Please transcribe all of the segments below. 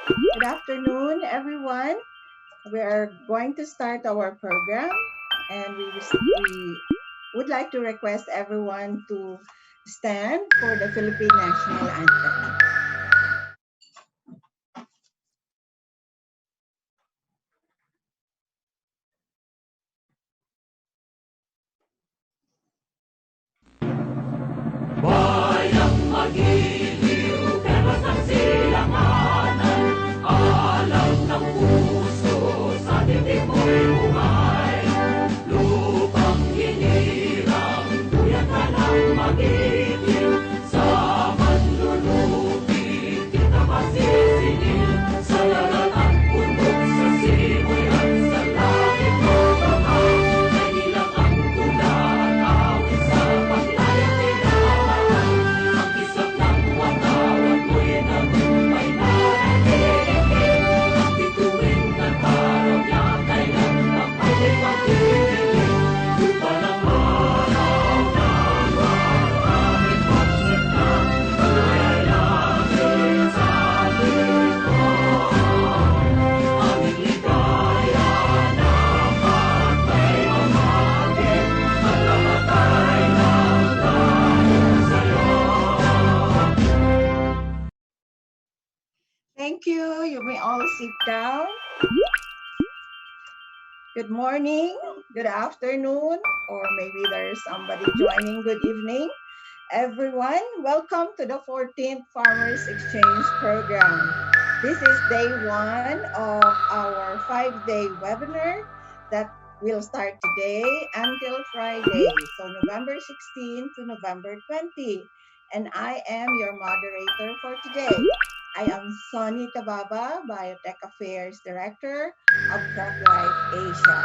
Good afternoon, everyone. We are going to start our program, and we would like to request everyone to stand for the Philippine National Anthem. Bayang magiliw, pero sa silanganan, alam ng puso, sa dibdib mo'y buhay. Lupang hinirang, tuyat ka ng magiliw, sa manlulupi, di ka masisingil, sa dagat at bundok, sa simoy at sa langit mo bahay, ay nilang ang tula at awit sa paglayang tinamaan. Ang kisap ng watawat mo'y nagumpay na nagiging, ang bituin ng araw niya kailan magpapay pagkikilig. Lupa ng araw na maraming pagsita, paglayalangin sa likod. Aming ligaya dapat may mamagin, at namatay ng dahil sa'yo. Thank you. You may all sit down. Good morning, good afternoon, or maybe there's somebody joining. Good evening, everyone. Welcome to the 14th Farmers Exchange Program. This is day one of our 5-day webinar that will start today until Friday, so November 16 to November 20. And I am your moderator for today. I am Sonny Tababa, Biotech Affairs Director of CropLife Asia.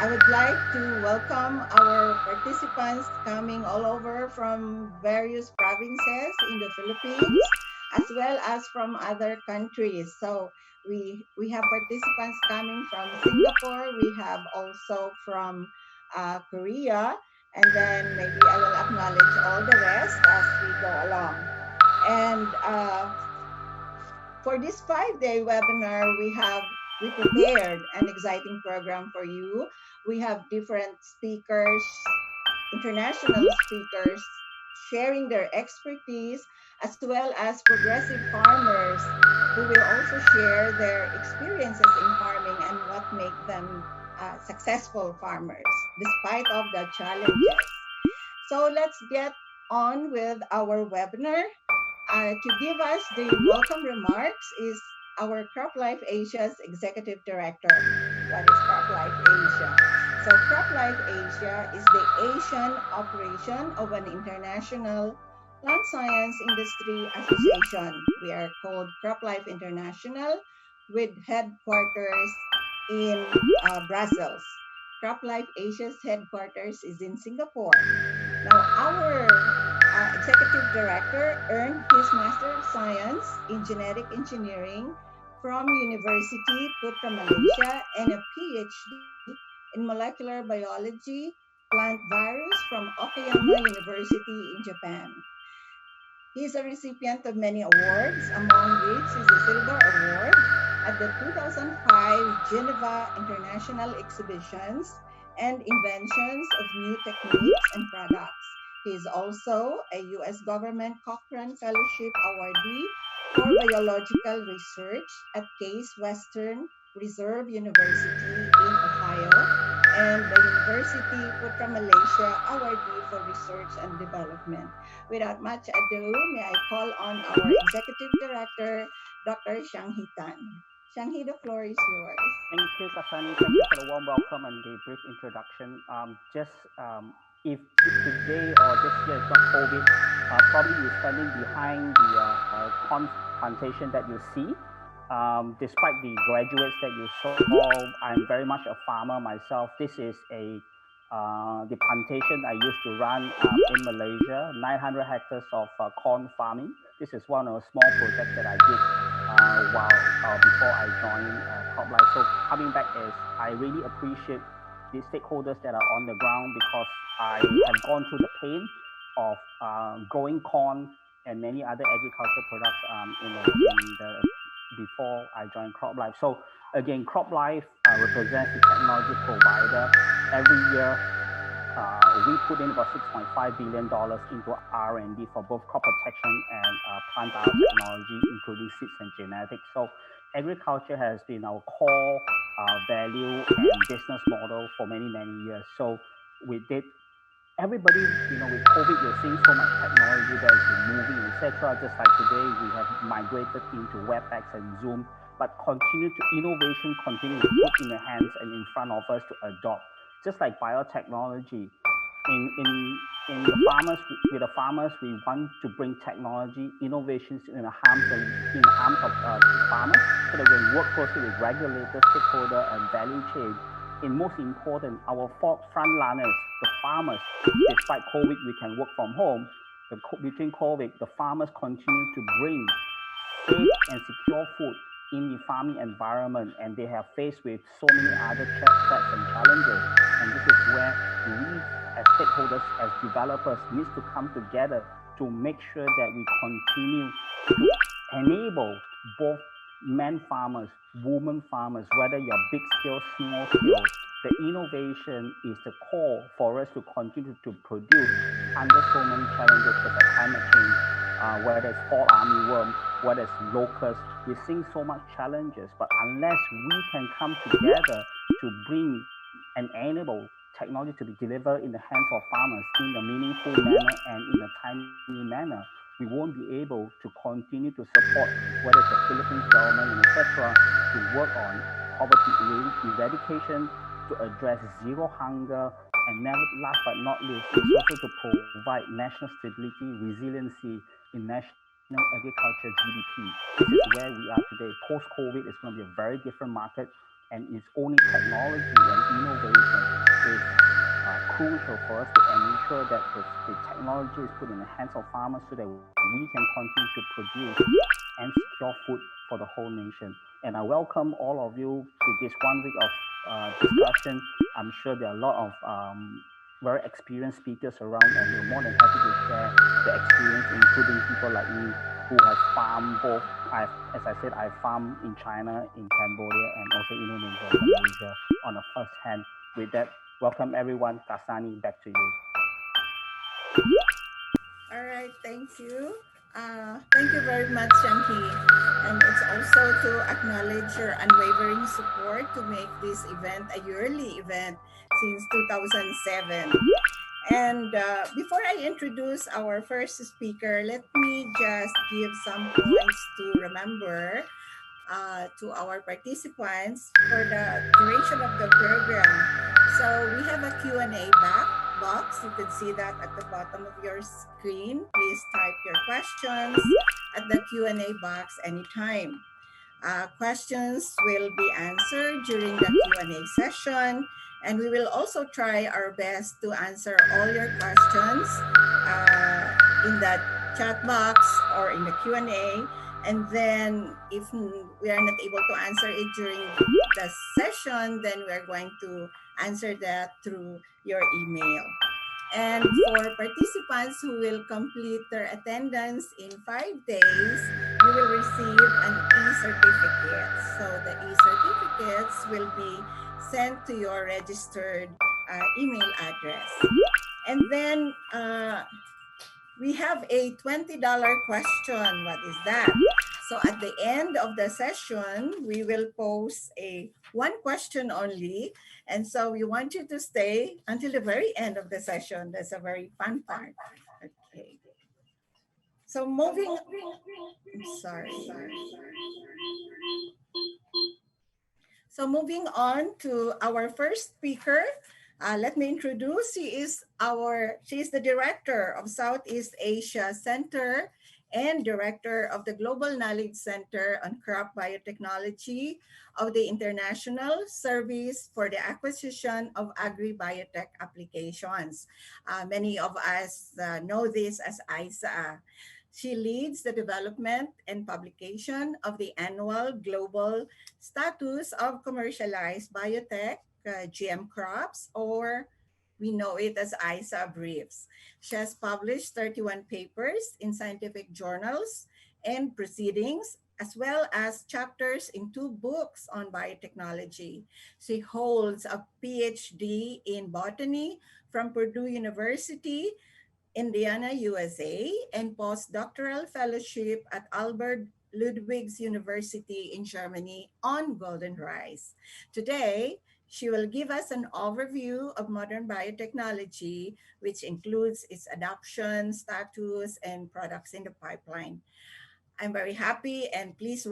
I would like to welcome our participants coming all over from various provinces in the Philippines, as well as from other countries. So we have participants coming from Singapore. We have also from Korea, and then maybe I will acknowledge all the rest as we go along. And for this 5-day webinar, we prepared an exciting program for you. We have different speakers, international speakers, sharing their expertise, as well as progressive farmers who will also share their experiences in farming and what make them successful farmers, despite of the challenges. So let's get on with our webinar. To give us the welcome remarks is our CropLife Asia's Executive Director. What is CropLife Asia? So CropLife Asia is the Asian operation of an international plant science industry association. We are called CropLife International with headquarters in Brussels. CropLife Asia's headquarters is in Singapore. Now, our Executive Director earned his Master of Science in Genetic Engineering from University Putra, Malaysia, and a PhD in Molecular Biology, Plant Virus from Okayama University in Japan. He is a recipient of many awards, among which is the Silver Award at the 2005 Geneva International Exhibitions and Inventions of New Techniques and Products. He is also a U.S. Government Cochrane Fellowship awardee for biological research at Case Western Reserve University in Ohio and the University Putra Malaysia awardee for research and development. Without much ado, may I call on our Executive Director, Dr. Xianghe Tan. Xianghe, the floor is yours. Thank you, Kasani. Thank you for the warm welcome and the brief introduction. If today or this year is not COVID, probably you're standing behind the corn plantation that you see. Despite the graduates that you saw, I'm very much a farmer myself. This is the plantation I used to run in Malaysia, 900 hectares of corn farming. This is one of the small projects that I did before I joined CropLife. So coming back is I really appreciate the stakeholders that are on the ground because I have gone through the pain of growing corn and many other agricultural products in the before I joined CropLife. So again, CropLife represents the technology provider. Every year, we put in about $6.5 billion into R&D for both crop protection and plant biotechnology, including seeds and genetics. So agriculture has been our core value and business model for many, many years. So we did everybody, with COVID, we're seeing so much technology that has been moving, etc. Just like today, we have migrated into WebEx and Zoom, but innovation continue to put in the hands and in front of us to adopt. Just like biotechnology, in the farmers with the farmers, we want to bring technology innovations in the arms of farmers, so that we can work closely with regulators, stakeholder, and value chain. And most important, our front runners, the farmers, despite COVID, we can work from home. Between COVID, the farmers continue to bring safe and secure food in the farming environment, and they have faced with so many other threats and challenges. And this is where we, as stakeholders, as developers, needs to come together to make sure that we continue to enable both men farmers, women farmers, whether you're big scale, small scale. The innovation is the core for us to continue to produce under so many challenges, just like climate change, whether it's fall armyworm, whether it's locusts. We're seeing so much challenges, but unless we can come together to bring and enable technology to be delivered in the hands of farmers in a meaningful manner and in a timely manner, we won't be able to continue to support whether it's the Philippines government and etc. to work on poverty eradication, to address zero hunger, and never, last but not least, is also to provide national stability, resiliency in national agriculture GDP. This is where we are today. Post COVID is going to be a very different market, and it's only technology and innovation is crucial for us to ensure that the technology is put in the hands of farmers so that we can continue to produce and secure food for the whole nation. And I welcome all of you to this 1 week of discussion. I'm sure there are a lot of very experienced speakers around, and we're more than happy to share the experience, including people like me who has farmed both. As I said, I farmed in China, in Cambodia, and also Indonesia and Malaysia on a first hand. With that, welcome everyone. Kasani, back to you. All right, thank you. Thank you very much, Shanti. And it's also to acknowledge your unwavering support to make this event a yearly event since 2007. And before I introduce our first speaker, let me just give some points to remember to our participants for the duration of the program. So we have a Q&A box. You can see that at the bottom of your screen. Please type your questions at the Q&A box anytime. Questions will be answered during the Q&A session, and we will also try our best to answer all your questions in the chat box or in the Q&A. And then if we are not able to answer it during the session, then we are going to answer that through your email. And for participants who will complete their attendance in 5 days, you will receive an e-certificate. So the e-certificates will be sent to your registered email address. And then we have a $20 question. What is that? So at the end of the session, we will pose a one question only. And so we want you to stay until the very end of the session. That's a very fun part. Okay. So moving on to our first speaker, let me introduce. She is the director of Southeast Asia Center and director of the Global Knowledge Center on Crop Biotechnology of the International Service for the Acquisition of Agri-Biotech Applications. Many of us know this as ISA. She leads the development and publication of the annual Global Status of Commercialized Biotech GM Crops, or we know it as ISA briefs. She has published 31 papers in scientific journals and proceedings as well as chapters in two books on biotechnology. She holds a PhD in botany from Purdue University, Indiana, USA, and postdoctoral fellowship at Albert Ludwigs University in Germany on golden rice. Today, she will give us an overview of modern biotechnology, which includes its adoption, status, and products in the pipeline. I'm very happy and please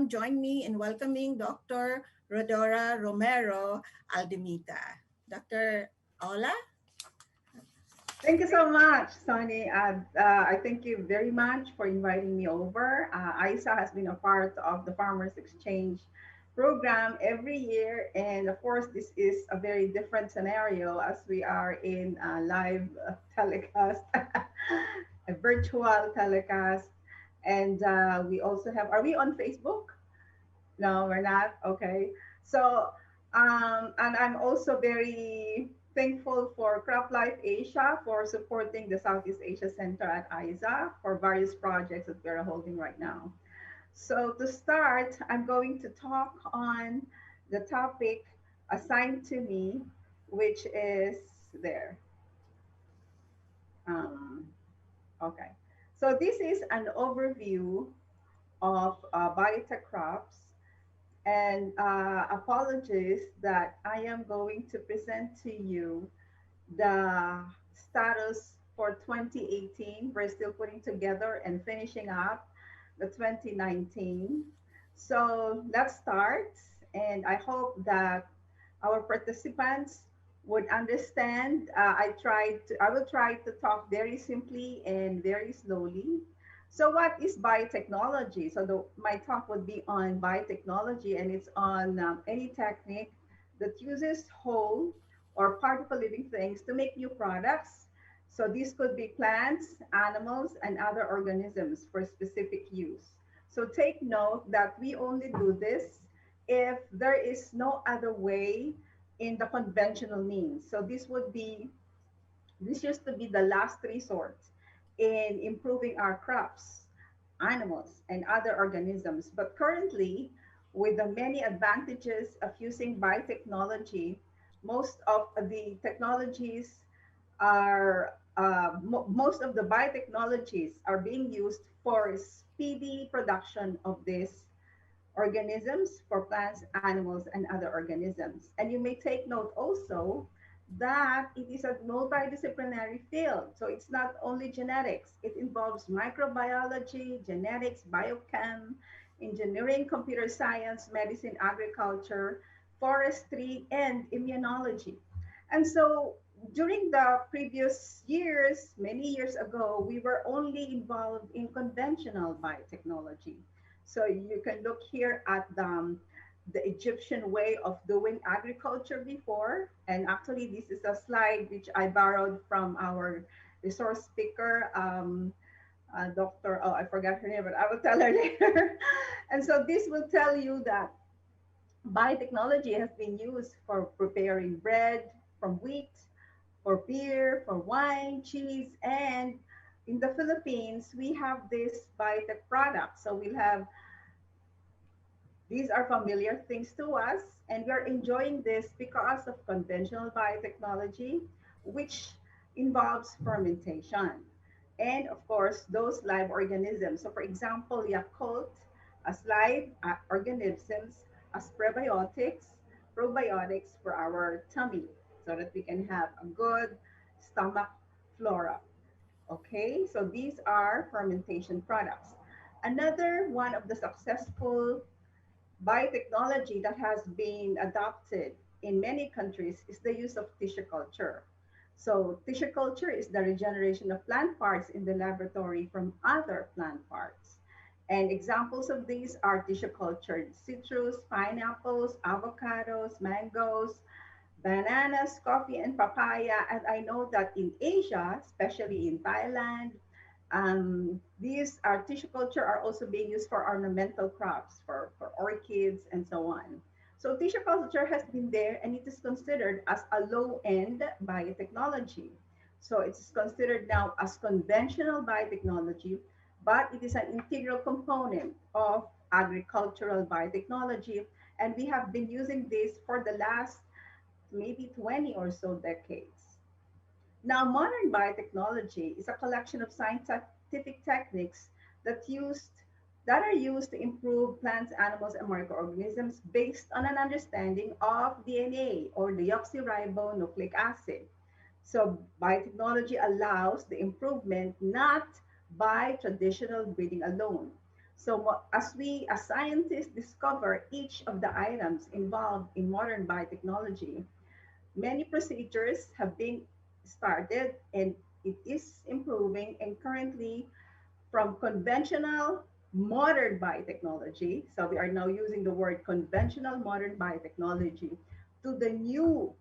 join me in welcoming Dr. Rodora Romero Aldemita. Dr. Ola? Thank you so much, Sonny. I thank you very much for inviting me over. ISA has been a part of the Farmers Exchange program every year. And of course, this is a very different scenario as we are in a live telecast, a virtual telecast. And we also have, are we on Facebook? No, we're not. Okay. So, and I'm also very thankful for CropLife Asia for supporting the Southeast Asia Center at ISA for various projects that we're holding right now. So, to start, I'm going to talk on the topic assigned to me, which is there. Um, okay. So, this is an overview of biotech crops. And apologies that I am going to present to you the status for 2018. We're still putting together and finishing up the 2019. So let's start. And I hope that our participants would understand. I will try to talk very simply and very slowly. So what is biotechnology? So my talk would be on biotechnology, and it's on any technique that uses whole or particle living things to make new products. So these could be plants, animals, and other organisms for specific use. So take note that we only do this if there is no other way in the conventional means. So this used to be the last resort in improving our crops, animals, and other organisms. But currently, with the many advantages of using biotechnology, most of the technologies most of the biotechnologies are being used for speedy production of these organisms, for plants, animals, and other organisms. And you may take note also that it is a multidisciplinary field. So it's not only genetics, it involves microbiology, genetics, biochem, engineering, computer science, medicine, agriculture, forestry, and immunology. And so during the previous years, many years ago, we were only involved in conventional biotechnology. So you can look here at the Egyptian way of doing agriculture before. And actually, this is a slide which I borrowed from our resource speaker, Dr. Oh, I forgot her name, but I will tell her later. And so this will tell you that biotechnology has been used for preparing bread from wheat, for beer, for wine, cheese, and in the Philippines, we have this biotech product. So we'll have these are familiar things to us, and we are enjoying this because of conventional biotechnology, which involves fermentation. And of course, those live organisms. So, for example, Yakult, as live organisms, as prebiotics, probiotics for our tummy, so that we can have a good stomach flora. Okay, so these are fermentation products. Another one of the successful biotechnology that has been adopted in many countries is the use of tissue culture. So, tissue culture is the regeneration of plant parts in the laboratory from other plant parts. And examples of these are tissue cultured citrus, pineapples, avocados, mangoes, bananas, coffee, and papaya. And I know that in Asia, especially in Thailand, these culture are also being used for ornamental crops, for orchids and so on. So tissue culture has been there and it is considered as a low-end biotechnology. So it's considered now as conventional biotechnology, but it is an integral component of agricultural biotechnology, and we have been using this for the last maybe 20 or so decades. Now, modern biotechnology is a collection of scientific techniques that used that are used to improve plants, animals, and microorganisms based on an understanding of DNA or deoxyribonucleic acid. So biotechnology allows the improvement not by traditional breeding alone. So as scientists discover each of the items involved in modern biotechnology, many procedures have been started and it is improving, and currently from conventional modern biotechnology, so we are now using the word conventional modern biotechnology, to the new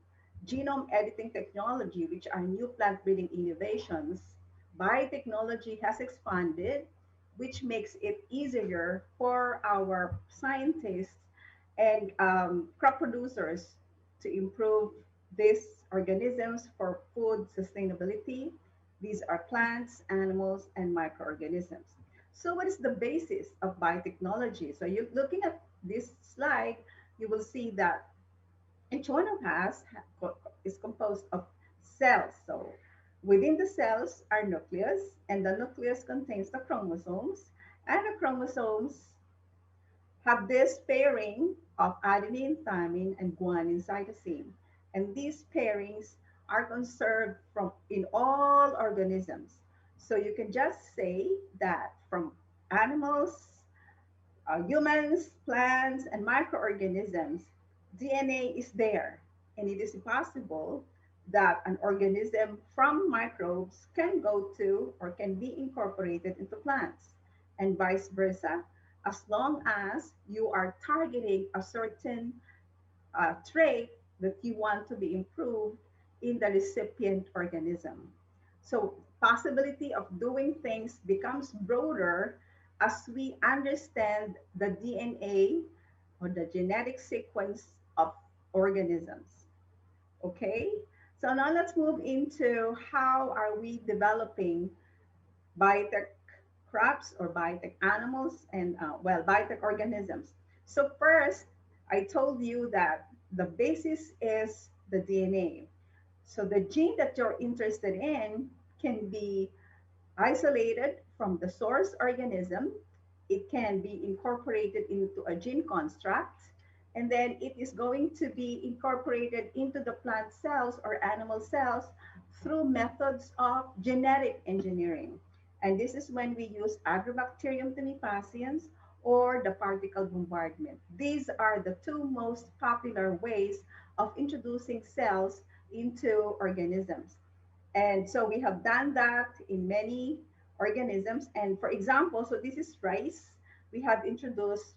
genome editing technology, which are new plant breeding innovations. Biotechnology has expanded, which makes it easier for our scientists and crop producers to improve these organisms for food sustainability. These are plants, animals, and microorganisms. So, what is the basis of biotechnology? So, you looking at this slide, you will see that each one of us is composed of cells. So, within the cells are nucleus, and the nucleus contains the chromosomes, and the chromosomes have this pairing of adenine, thymine, and guanine cytosine. And these pairings are conserved from in all organisms. So you can just say that from animals, humans, plants, and microorganisms, DNA is there. And it is possible that an organism from microbes can go to or can be incorporated into plants, and vice versa, as long as you are targeting a certain trait that you want to be improved in the recipient organism. So possibility of doing things becomes broader as we understand the DNA or the genetic sequence of organisms. Okay? So now let's move into how are we developing biotech crops or biotech animals and biotech organisms. So first, I told you that the basis is the DNA. So the gene that you're interested in can be isolated from the source organism. It can be incorporated into a gene construct, and then it is going to be incorporated into the plant cells or animal cells through methods of genetic engineering. And this is when we use Agrobacterium tumefaciens or the particle bombardment. These are the two most popular ways of introducing cells into organisms. And so we have done that in many organisms. And for example, so this is rice. We have introduced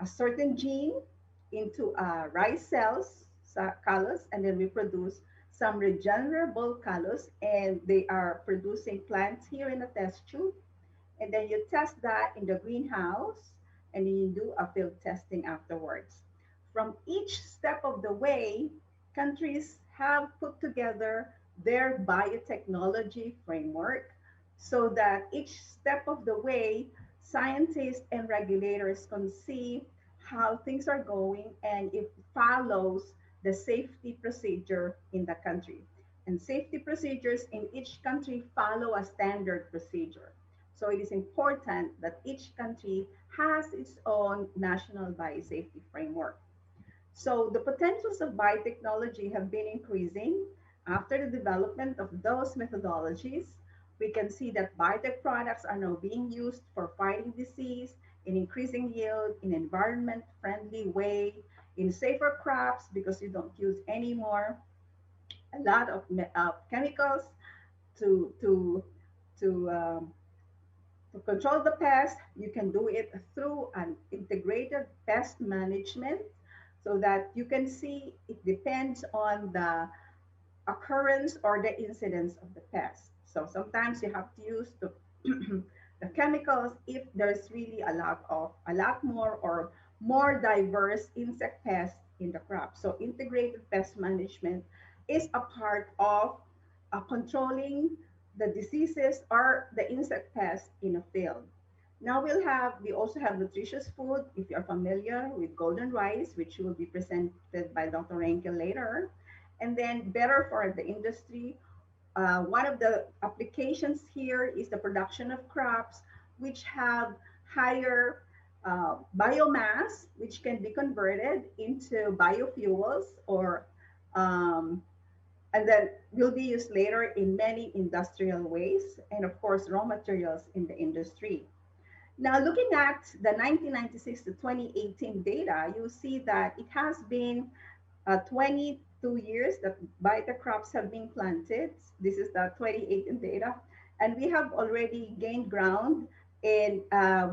a certain gene into rice cells, callus, and then we produce some regenerable callus, and they are producing plants here in a test tube. And then you test that in the greenhouse, and then you do a field testing afterwards. From each step of the way, countries have put together their biotechnology framework so that each step of the way, scientists and regulators can see how things are going and it follows the safety procedure in the country. And safety procedures in each country follow a standard procedure. So it is important that each country has its own national biosafety framework. So the potentials of biotechnology have been increasing after the development of those methodologies. We can see that biotech products are now being used for fighting disease, in increasing yield, in environment friendly way, in safer crops because you don't use anymore a lot of chemicals to to to um, to control the pest. You can do it through an integrated pest management so that you can see it depends on the occurrence or the incidence of the pest. So sometimes you have to use the chemicals if there's really a lot more or more diverse insect pests in the crop. So integrated pest management is a part of controlling the diseases or the insect pests in a field. Now we also have nutritious food, if you're familiar with golden rice, which will be presented by Dr. Renke later. And then better for the industry. One of the applications here is the production of crops which have higher biomass, which can be converted into biofuels or um, and then will be used later in many industrial ways, and of course raw materials in the industry. Now, looking at the 1996 to 2018 data, you see that it has been 22 years that biotech crops have been planted. This is the 2018 data. And we have already gained ground. And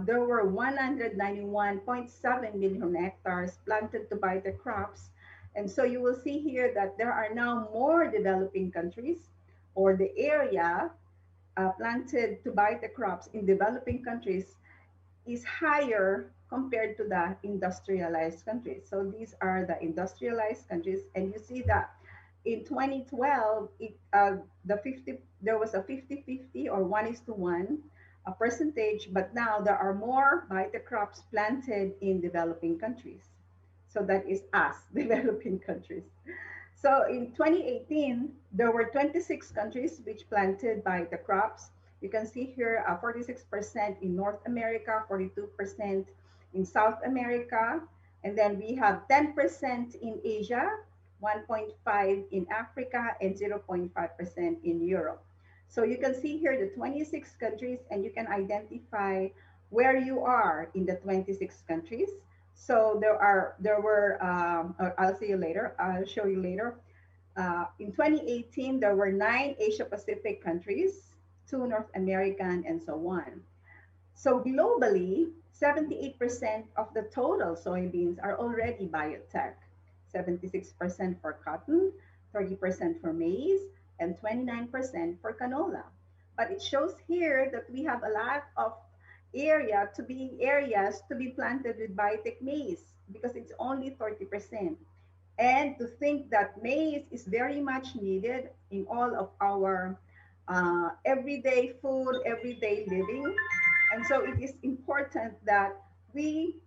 there were 191.7 million hectares planted to biotech crops. And so you will see here that there are now more developing countries, or the area planted to biotech crops in developing countries is higher compared to the industrialized countries. So these are the industrialized countries, and you see that in 2012, there was a 50-50 or 1:1 a percentage, but now there are more biotech crops planted in developing countries. So that is us, developing countries. So in 2018, there were 26 countries which planted by the crops. You can see here 46% in North America, 42% in South America, and then we have 10% in Asia, 1.5 in Africa, and 0.5% in Europe. So you can see here the 26 countries, and you can identify where you are in the 26 countries. So there were I'll see you later. I'll show you later. In 2018, there were 9 Asia Pacific countries, 2 North American, and so on. So globally, 78% of the total soybeans are already biotech. 76% for cotton, 30% for maize, and 29% for canola. But it shows here that we have a lot of areas to be planted with biotech maize because it's only 30%. And to think that maize is very much needed in all of our everyday food, everyday living. And so it is important that we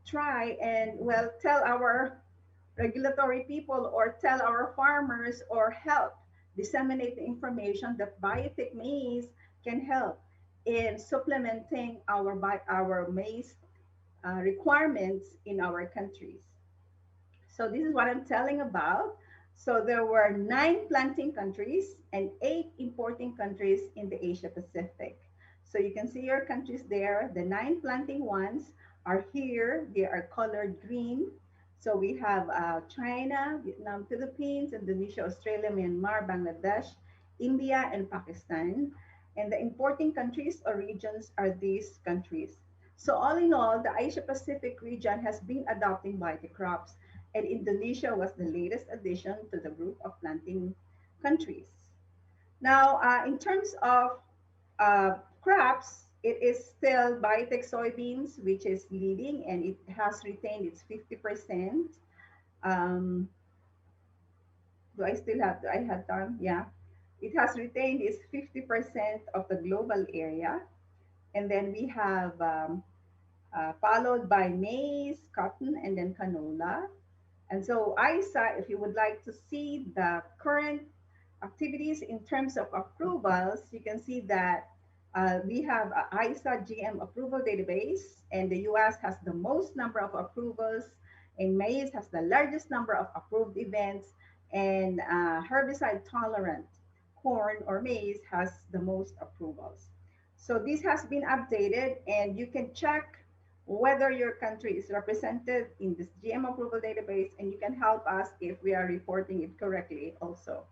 try and, well, tell our regulatory people or tell our farmers or help disseminate the information that biotech maize can help in supplementing our maize requirements in our countries. So this is what I'm telling about. So there were 9 planting countries and 8 importing countries in the Asia Pacific. So you can see your countries there. The 9 planting ones are here. They are colored green. So we have China, Vietnam, Philippines, Indonesia, Australia, Myanmar, Bangladesh, India, and Pakistan. And the importing countries or regions are these countries. So all in all, the Asia Pacific region has been adopting crops, and Indonesia was the latest addition to the group of planting countries. Now, in terms of crops, it is still biotech soybeans, which is leading, and it has retained its 50%. Um, do I have time? Yeah. It has retained its 50% of the global area. And then we have followed by maize, cotton, and then canola. And so ISA, if you would like to see the current activities in terms of approvals, you can see that we have a ISA GM approval database, and the US has the most number of approvals, and maize has the largest number of approved events, and herbicide tolerant corn or maize has the most approvals. So this has been updated, and you can check whether your country is represented in this GM approval database, and you can help us if we are reporting it correctly also.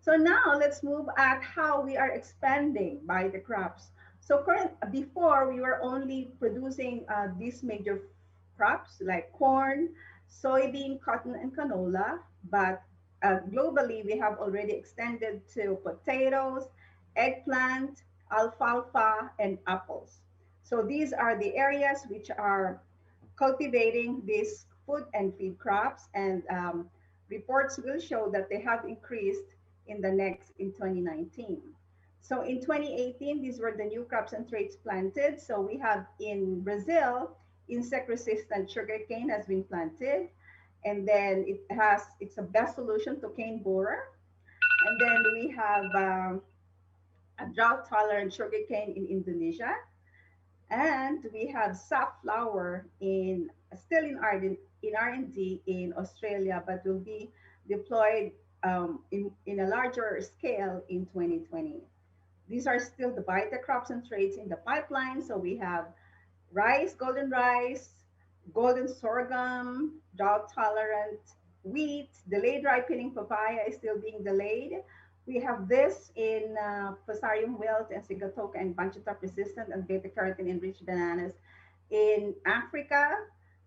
So now let's move at how we are expanding by the crops. So before we were only producing these major crops like corn, soybean, cotton, and canola, but globally we have already extended to potatoes, eggplant, alfalfa, and apples. So these are the areas which are cultivating these food and feed crops, and reports will show that they have increased in 2019. So in 2018, these were the new crops and traits planted. So we have in Brazil, insect-resistant sugarcane has been planted, and then it's a best solution to cane borer. And then we have a drought-tolerant sugarcane in Indonesia, and we have safflower in still in R&D in Australia, but will be deployed in a larger scale in 2020. These are still the biotech crops and traits in the pipeline. So we have rice, golden sorghum, drought tolerant wheat, delayed ripening papaya is still being delayed. We have this in Fusarium wilt and Sigatoka and Bunchitop resistant and beta carotene enriched bananas in Africa.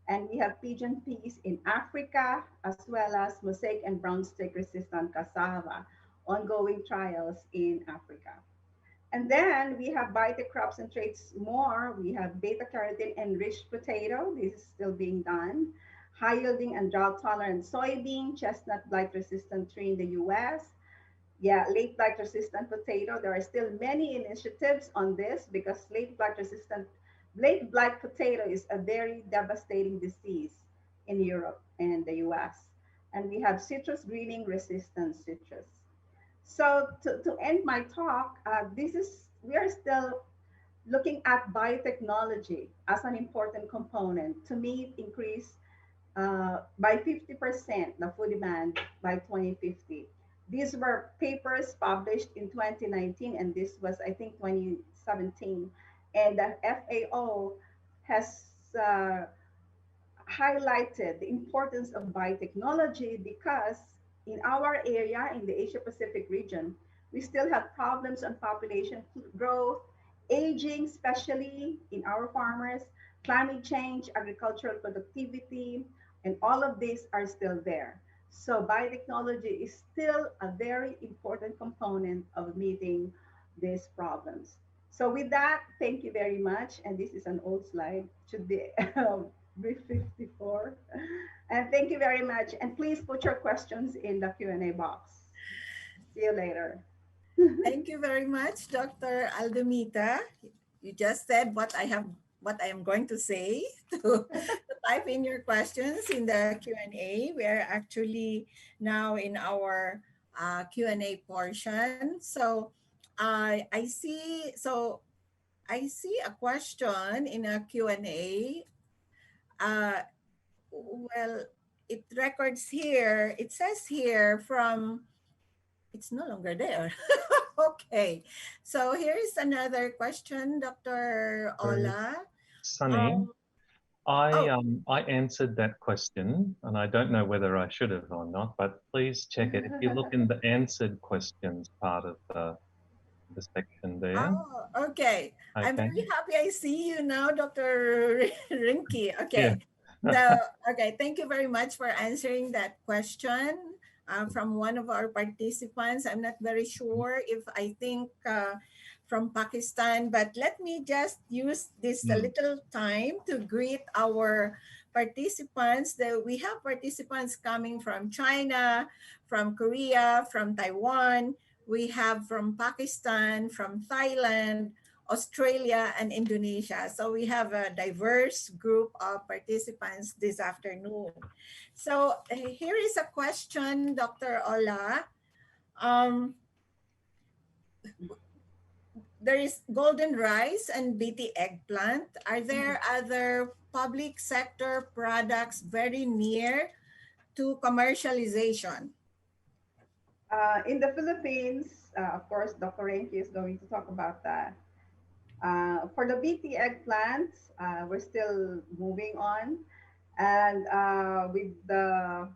And we have pigeon peas in Africa, as well as mosaic and brown stick resistant cassava, ongoing trials in Africa. And then we have biotech crops and traits more. We have beta carotene enriched potato. This is still being done. High yielding and drought tolerant soybean, chestnut blight resistant tree in the US. Yeah, late blight resistant potato. There are still many initiatives on this because late blight potato is a very devastating disease in Europe and the US. And we have citrus greening resistant citrus. So to end my talk, we are still looking at biotechnology as an important component to meet increase by 50% the food demand by 2050. These were papers published in 2019, and this was, I think, 2017. And the FAO has highlighted the importance of biotechnology because in our area, in the Asia Pacific region, we still have problems on population growth, aging, especially in our farmers, climate change, agricultural productivity, and all of these are still there. So biotechnology is still a very important component of meeting these problems. So with that, thank you very much. And this is an old slide, should be brief 54. And thank you very much. And please put your questions in the Q&A box. See you later. Thank you very much, Dr. Aldemita. You just said what I am going to say to type in your questions in the Q&A. We are actually now in our Q&A portion. So I see a question in a Q&A. Uh, well, it records here. It says here from it's no longer there. Okay. So here is another question, Dr. So, Ola. Sunny, Um, I oh, um I answered that question, and I don't know whether I should have or not, but please check it. If you look in the answered questions part of the section there, okay. I'm okay, very happy I see you now, Dr. Rinky. yeah, Okay. So, okay. Thank you very much for answering that question from one of our participants. I'm not very sure if I think from Pakistan, but let me just use this a mm, little time to greet our participants. We have participants coming from China, from Korea, from Taiwan. We have from Pakistan, from Thailand, Australia, and Indonesia. So we have a diverse group of participants this afternoon. So here is a question, Dr. Ola. Um, there is golden rice and BT eggplant. Are there other public sector products very near to commercialization? In the Philippines, of course, Dr. Renki is going to talk about that. For the BT eggplant, we're still moving on. And with the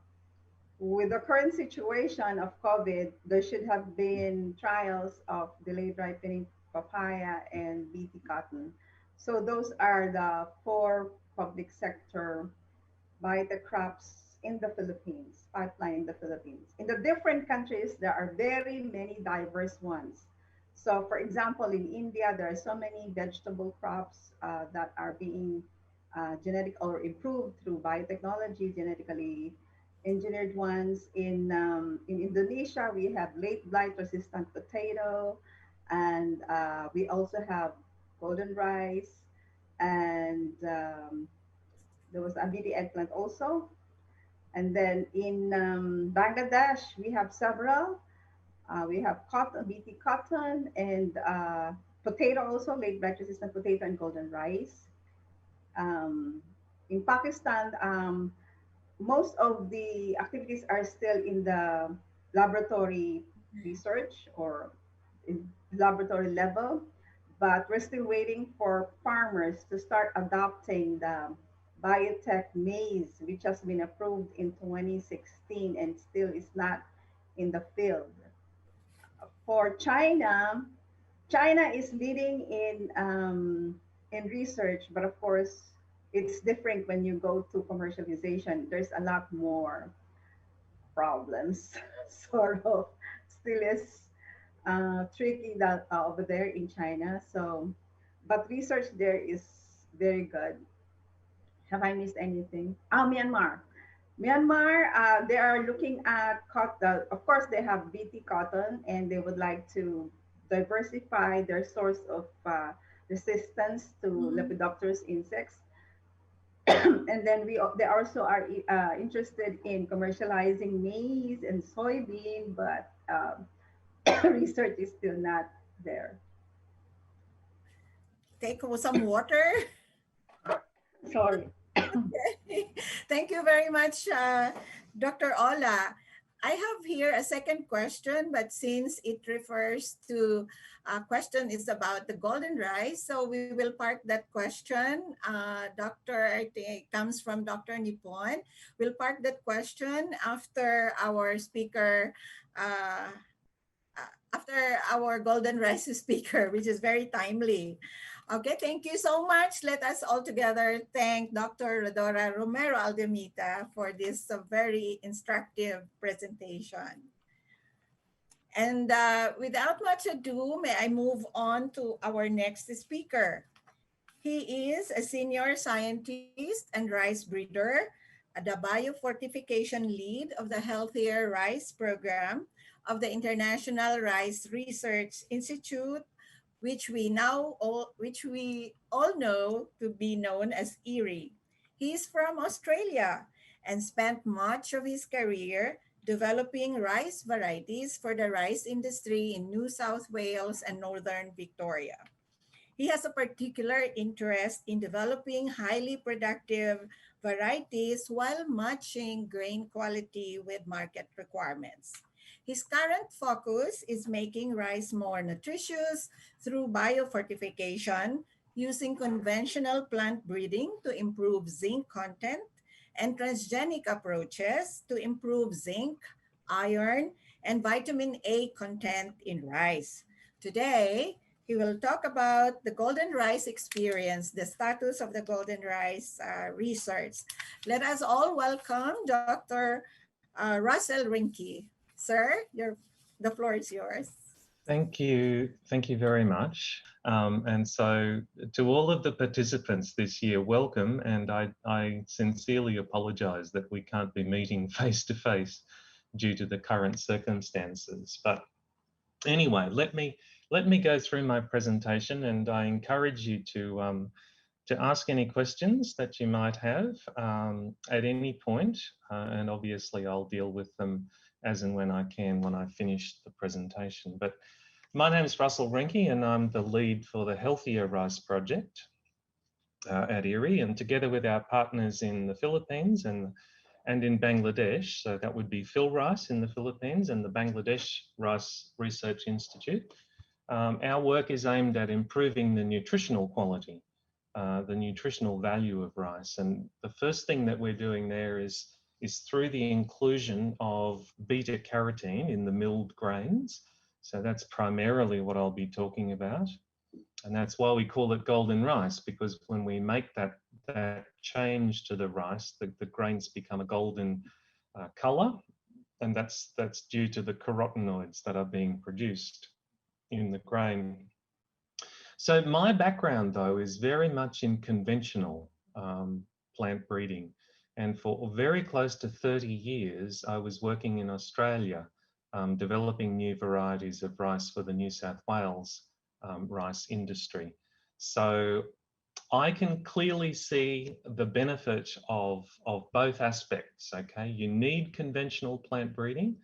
current situation of COVID, there should have been trials of delayed ripening papaya and BT cotton. So those are the four public sector biotech crops in the Philippines, pipeline in the Philippines. In the different countries, there are very many diverse ones. So, for example, in India, there are so many vegetable crops that are being genetic or improved through biotechnology, genetically engineered ones. In Indonesia, we have late blight resistant potato. And we also have golden rice, and there was abidi eggplant also. And then in Bangladesh, we have several. We have cotton, BT cotton, and potato also, late blight resistant potato and golden rice. Um, in Pakistan, most of the activities are still in the laboratory research or in laboratory level, but we're still waiting for farmers to start adopting the biotech maize, which has been approved in 2016 and still is not in the field. For China, China is leading in research, but of course, it's different when you go to commercialization. There's a lot more problems, sort of. Still is tricky that over there in China. So, but research there is very good. Have I missed anything? Oh, Myanmar. Myanmar, they are looking at cotton. Of course, they have BT cotton, and they would like to diversify their source of resistance to Mhm. Lepidopterus insects. And then they also are interested in commercializing maize and soybean, but research is still not there. Take some water. Sorry. Thank you very much, Dr. Ola. I have here a second question, but since it refers to a question is about the golden rice, so we will park that question. Doctor, I think comes from Dr. Nippon. We'll park that question after our speaker uh, after our golden rice speaker, which is very timely. Okay, thank you so much. Let us all together thank Dr. Rodora Romero Aldemita for this very instructive presentation. And without much ado, may I move on to our next speaker. He is a senior scientist and rice breeder, the biofortification lead of the Healthier Rice program of the International Rice Research Institute, which we all know to be known as ERI. He is from Australia and spent much of his career developing rice varieties for the rice industry in New South Wales and Northern Victoria. He has a particular interest in developing highly productive varieties while matching grain quality with market requirements. His current focus is making rice more nutritious through biofortification using conventional plant breeding to improve zinc content and transgenic approaches to improve zinc, iron, and vitamin A content in rice. Today, he will talk about the golden rice experience, the status of the golden rice research. Let us all welcome Dr. Russell Rinke. Sir, the floor is yours. Thank you. Thank you very much. And so to all of the participants this year, welcome. And I sincerely apologize that we can't be meeting face to face due to the current circumstances. But anyway, let me go through my presentation, and I encourage you to ask any questions that you might have at any point, and obviously I'll deal with them as and when I can when I finish the presentation. But my name is Russell Rinke, and I'm the lead for the Healthier Rice project at ERI, and together with our partners in the Philippines and in Bangladesh, so that would be PhilRice in the Philippines and the Bangladesh Rice Research Institute. Our work is aimed at improving the nutritional quality, the nutritional value of rice. And the first thing that we're doing there is through the inclusion of beta carotene in the milled grains. So that's primarily what I'll be talking about. And that's why we call it golden rice, because when we make that change to the rice, the grains become a golden color, and that's due to the carotenoids that are being produced in the grain. So my background, though, is very much in conventional plant breeding. And for very close to 30 years, I was working in Australia developing new varieties of rice for the New South Wales rice industry. So I can clearly see the benefit of both aspects, okay? You need conventional plant breeding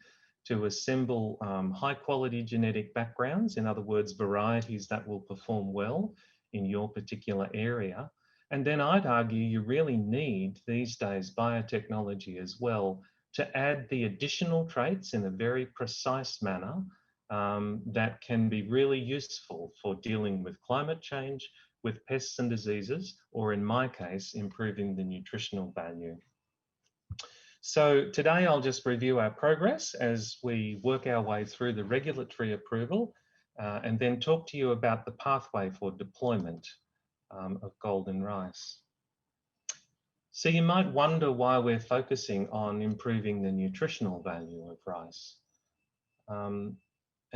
to assemble high quality genetic backgrounds, in other words, varieties that will perform well in your particular area. And then I'd argue you really need these days biotechnology as well to add the additional traits in a very precise manner that can be really useful for dealing with climate change, with pests and diseases, or in my case, improving the nutritional value. So today I'll just review our progress as we work our way through the regulatory approval and then talk to you about the pathway for deployment of golden rice. So you might wonder why we're focusing on improving the nutritional value of rice. And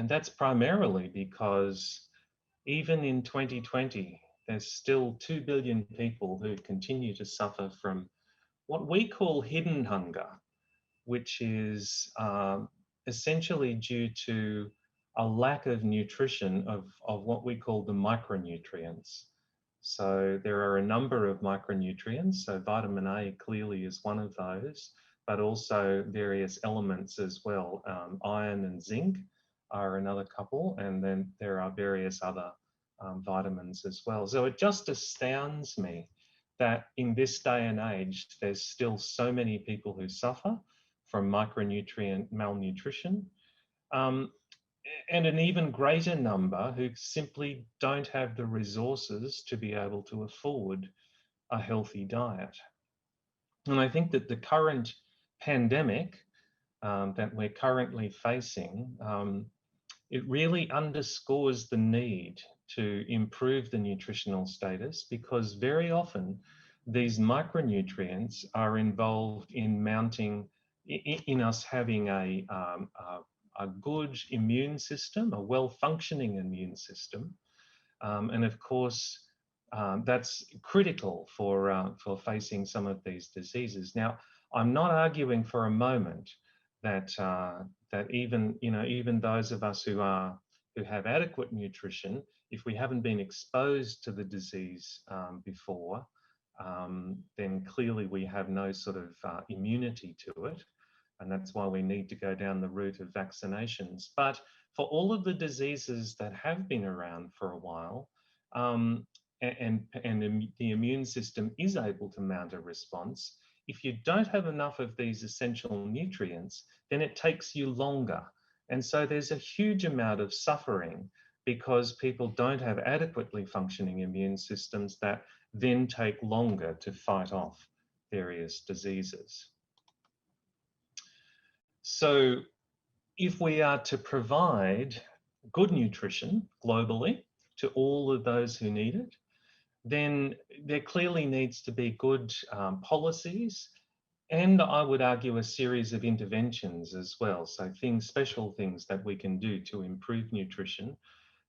that's primarily because even in 2020, there's still 2 billion people who continue to suffer from what we call hidden hunger, which is essentially due to a lack of nutrition of what we call the micronutrients. So there are a number of micronutrients. So vitamin A clearly is one of those, but also various elements as well. Iron and zinc are another couple, and then there are various other vitamins as well. So it just astounds me that in this day and age, there's still so many people who suffer from micronutrient malnutrition, and an even greater number who simply don't have the resources to be able to afford a healthy diet. And I think that the current pandemic that we're currently facing, it really underscores the need to improve the nutritional status, because very often these micronutrients are involved in mounting, in us having a good immune system, a well-functioning immune system. And of course, that's critical for facing some of these diseases. Now, I'm not arguing for a moment that that even those of us who have adequate nutrition, if we haven't been exposed to the disease before, then clearly we have no sort of immunity to it. And that's why we need to go down the route of vaccinations. But for all of the diseases that have been around for a while, and the immune system is able to mount a response, if you don't have enough of these essential nutrients, then it takes you longer. And so there's a huge amount of suffering because people don't have adequately functioning immune systems that then take longer to fight off various diseases. So if we are to provide good nutrition globally to all of those who need it, then there clearly needs to be good policies, and I would argue a series of interventions as well. So special things that we can do to improve nutrition.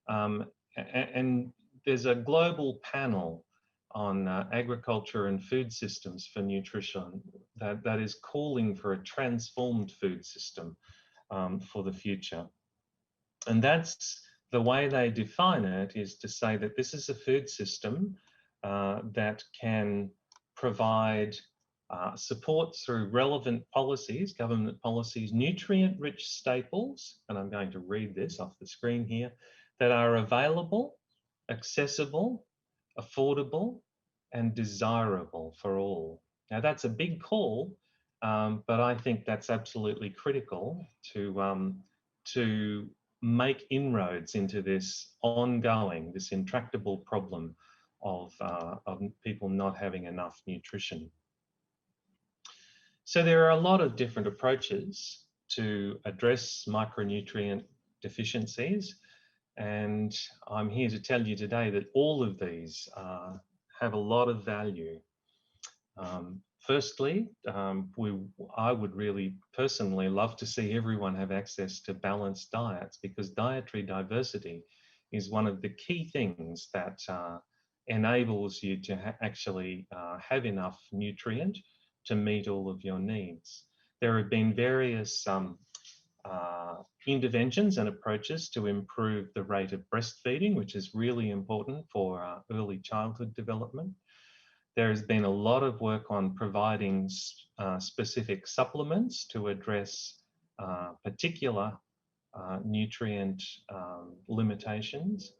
And there's a global panel on agriculture and food systems for nutrition that is calling for a transformed food system for the future. And that's the way they define it, is to say that this is a food system that can provide support through relevant policies, government policies, nutrient-rich staples, and I'm going to read this off the screen here, that are available, accessible, affordable, and desirable for all. Now that's a big call, but I think that's absolutely critical to make inroads into this ongoing, this intractable problem of people not having enough nutrition. So there are a lot of different approaches to address micronutrient deficiencies, and I'm here to tell you today that all of these have a lot of value. Firstly, I would really personally love to see everyone have access to balanced diets, because dietary diversity is one of the key things that enables you to actually have enough nutrient to meet all of your needs. There have been various interventions and approaches to improve the rate of breastfeeding, which is really important for early childhood development. There has been a lot of work on providing specific supplements to address particular nutrient limitations.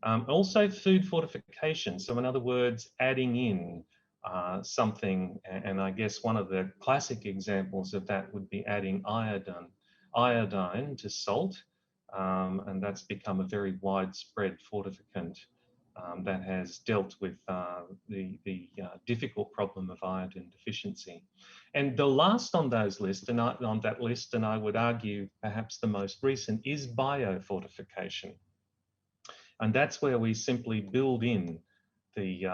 Also food fortification. So in other words, adding in something, and I guess one of the classic examples of that would be adding iodine to salt. And that's become a very widespread fortificant that has dealt with the difficult problem of iodine deficiency. And the last on those lists, and on that list, and I would argue perhaps the most recent, is biofortification. And that's where we simply build in the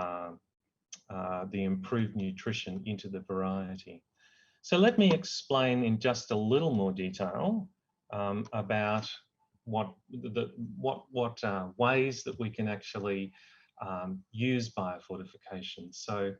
improved nutrition into the variety. So let me explain in just a little more detail about what ways that we can actually use biofortification. So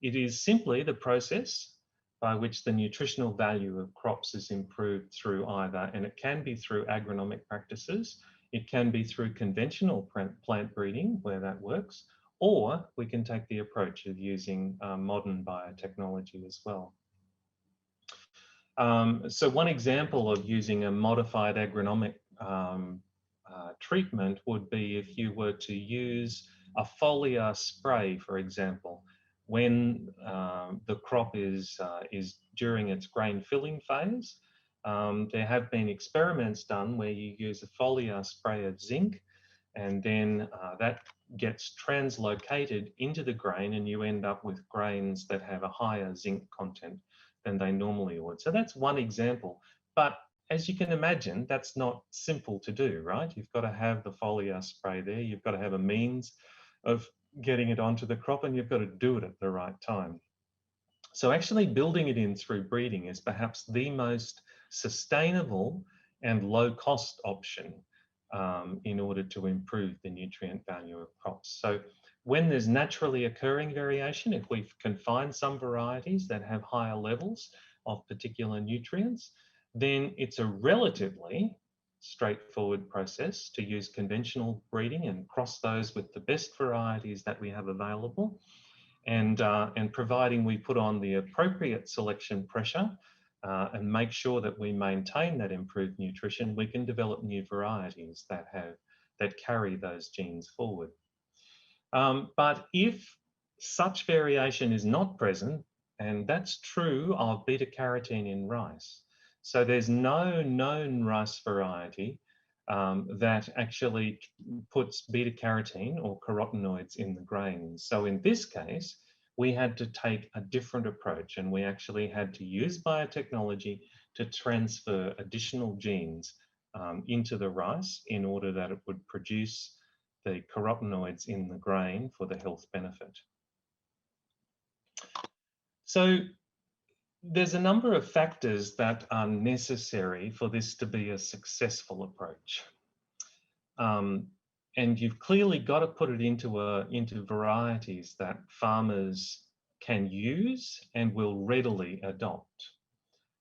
it is simply the process by which the nutritional value of crops is improved through either, and it can be through agronomic practices, it can be through conventional plant breeding where that works, or we can take the approach of using modern biotechnology as well. So one example of using a modified agronomic treatment would be if you were to use a foliar spray, for example, when the crop is during its grain filling phase. There have been experiments done where you use a foliar spray of zinc, and then that gets translocated into the grain, and you end up with grains that have a higher zinc content than they normally would. So that's one example. But as you can imagine, that's not simple to do, right? You've got to have the foliar spray there. You've got to have a means of getting it onto the crop, and you've got to do it at the right time. So actually building it in through breeding is perhaps the most sustainable and low cost option in order to improve the nutrient value of crops. So when there's naturally occurring variation, if we can find some varieties that have higher levels of particular nutrients, then it's a relatively straightforward process to use conventional breeding and cross those with the best varieties that we have available. And providing we put on the appropriate selection pressure and make sure that we maintain that improved nutrition, we can develop new varieties that carry those genes forward. But if such variation is not present, and that's true of beta-carotene in rice, so there's no known rice variety that actually puts beta-carotene or carotenoids in the grains. So in this case, we had to take a different approach, and we actually had to use biotechnology to transfer additional genes into the rice in order that it would produce the carotenoids in the grain for the health benefit. So there's a number of factors that are necessary for this to be a successful approach. And you've clearly got to put it into varieties that farmers can use and will readily adopt.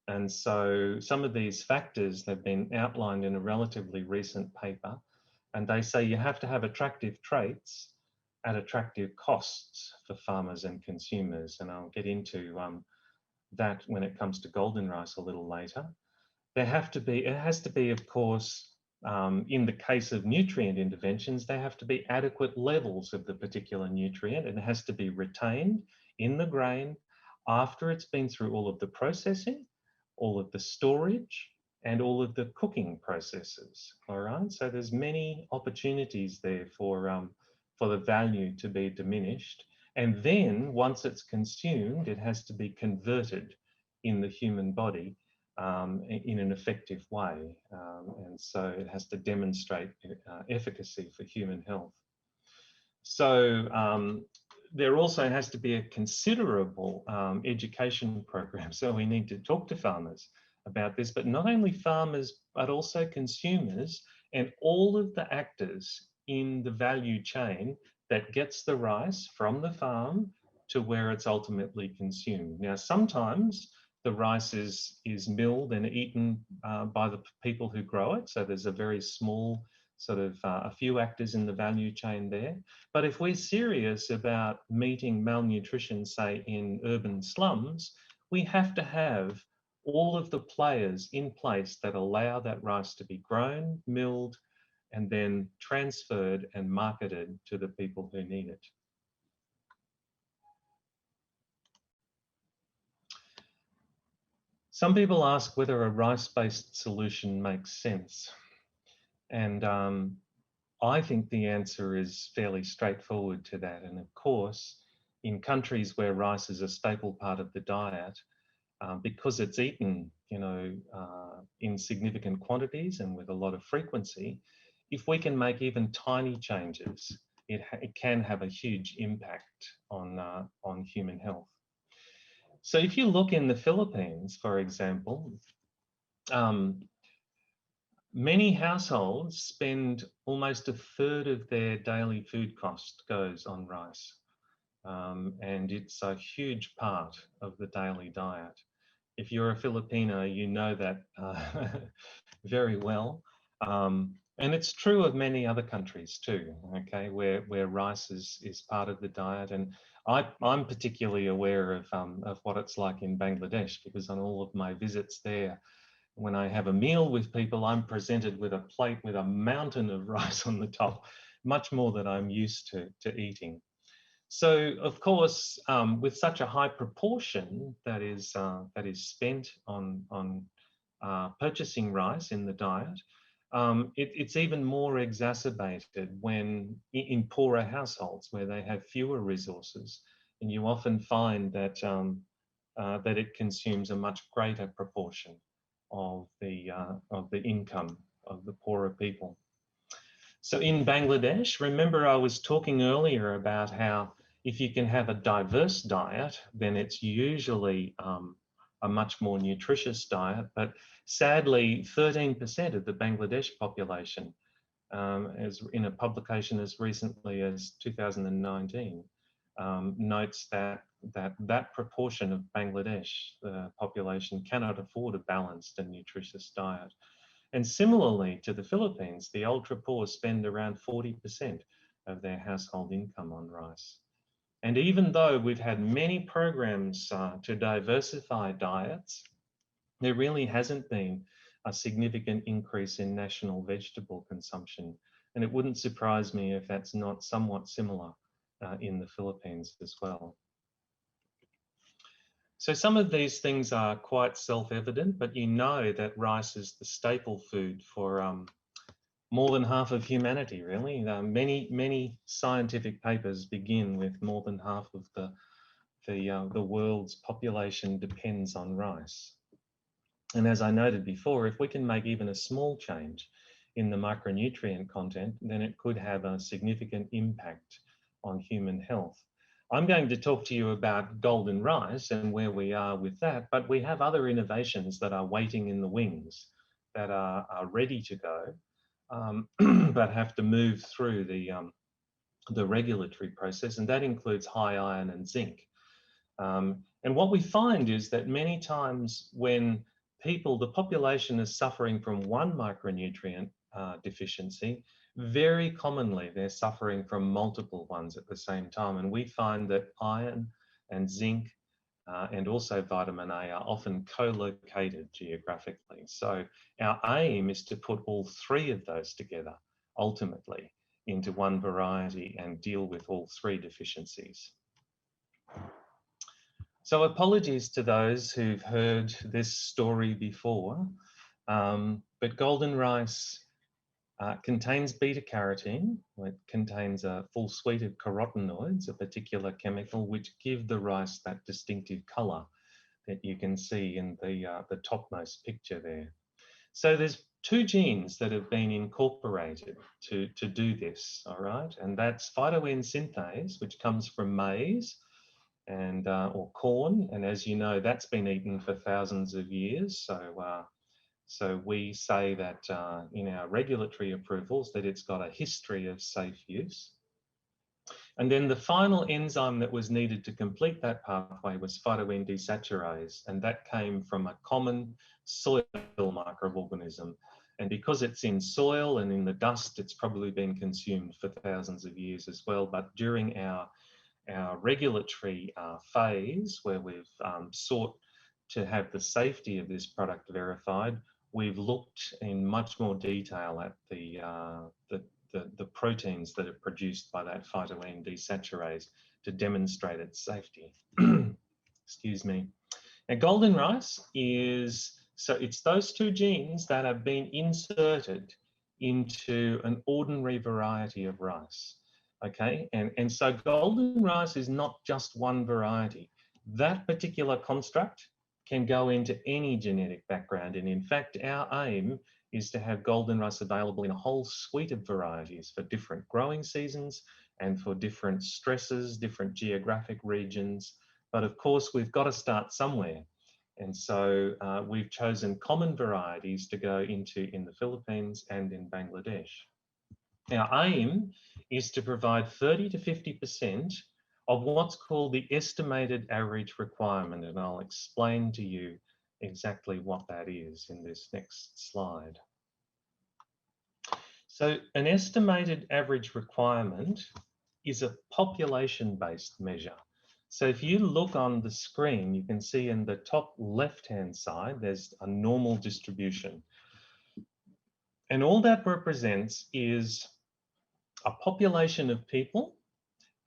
And so some of these factors have been outlined in a relatively recent paper, and they say you have to have attractive traits at attractive costs for farmers and consumers. And I'll get into that when it comes to golden rice a little later. It has to be, of course, in the case of nutrient interventions, they have to be adequate levels of the particular nutrient, and it has to be retained in the grain after it's been through all of the processing, all of the storage, and all of the cooking processes. All right, so there's many opportunities there for the value to be diminished. And then once it's consumed, it has to be converted in the human body in an effective way. And so it has to demonstrate efficacy for human health. So there also has to be a considerable education program. So we need to talk to farmers about this, but not only farmers, but also consumers and all of the actors in the value chain that gets the rice from the farm to where it's ultimately consumed. Now, sometimes the rice is milled and eaten by the people who grow it. So there's a very small sort of a few actors in the value chain there. But if we're serious about meeting malnutrition, say in urban slums, we have to have all of the players in place that allow that rice to be grown, milled, and then transferred and marketed to the people who need it. Some people ask whether a rice-based solution makes sense. And I think the answer is fairly straightforward to that. And of course, in countries where rice is a staple part of the diet, because it's eaten, in significant quantities and with a lot of frequency, if we can make even tiny changes, it can have a huge impact on human health. So if you look in the Philippines, for example, many households spend almost a third of their daily food cost goes on rice. And it's a huge part of the daily diet. If you're a Filipino, you know that very well. And it's true of many other countries too, okay, where rice is part of the diet. And I'm particularly aware of what it's like in Bangladesh, because on all of my visits there, when I have a meal with people, I'm presented with a plate with a mountain of rice on the top, much more than I'm used to eating. So, of course, with such a high proportion that is spent on purchasing rice in the diet, it's even more exacerbated when in poorer households where they have fewer resources, and you often find that that it consumes a much greater proportion of the income of the poorer people. So in Bangladesh, remember I was talking earlier about how if you can have a diverse diet, then it's usually a much more nutritious diet. But sadly, 13% of the Bangladesh population, as in a publication as recently as 2019, notes that proportion of Bangladesh population cannot afford a balanced and nutritious diet. And similarly to the Philippines, the ultra poor spend around 40% of their household income on rice. And even though we've had many programs to diversify diets, there really hasn't been a significant increase in national vegetable consumption. And it wouldn't surprise me if that's not somewhat similar in the Philippines as well. So some of these things are quite self-evident, but you know that rice is the staple food for more than half of humanity, really. Many scientific papers begin with more than half of the world's population depends on rice. And as I noted before, if we can make even a small change in the micronutrient content, then it could have a significant impact on human health. I'm going to talk to you about golden rice and where we are with that, but we have other innovations that are waiting in the wings that are ready to go, but have to move through the regulatory process, and that includes high iron and zinc. And what we find is that many times when the population is suffering from one micronutrient deficiency, very commonly they're suffering from multiple ones at the same time. And we find that iron and zinc and also vitamin A are often co-located geographically. So our aim is to put all three of those together ultimately into one variety and deal with all three deficiencies. So apologies to those who've heard this story before, but golden rice contains beta-carotene. It contains a full suite of carotenoids, a particular chemical, which give the rice that distinctive colour that you can see in the topmost picture there. So there's two genes that have been incorporated to do this, all right? And that's phytoen synthase, which comes from maize, and or corn, and as you know, that's been eaten for thousands of years. So we say that in our regulatory approvals that it's got a history of safe use. And then the final enzyme that was needed to complete that pathway was phytoene desaturase, and that came from a common soil microorganism. And because it's in soil and in the dust, it's probably been consumed for thousands of years as well. But during our regulatory phase, where we've sought to have the safety of this product verified, we've looked in much more detail at the proteins that are produced by that phytoene desaturase to demonstrate its safety. Excuse me. Now, golden rice is, so it's those two genes that have been inserted into an ordinary variety of rice. Okay, and so golden rice is not just one variety. That particular construct can go into any genetic background. And in fact, our aim is to have golden rice available in a whole suite of varieties for different growing seasons and for different stresses, different geographic regions. But of course, we've got to start somewhere. And so we've chosen common varieties to go into in the Philippines and in Bangladesh. Our aim is to provide 30 to 50% of what's called the estimated average requirement, and I'll explain to you exactly what that is in this next slide. So an estimated average requirement is a population-based measure. So if you look on the screen, you can see in the top left-hand side, there's a normal distribution. And all that represents is a population of people,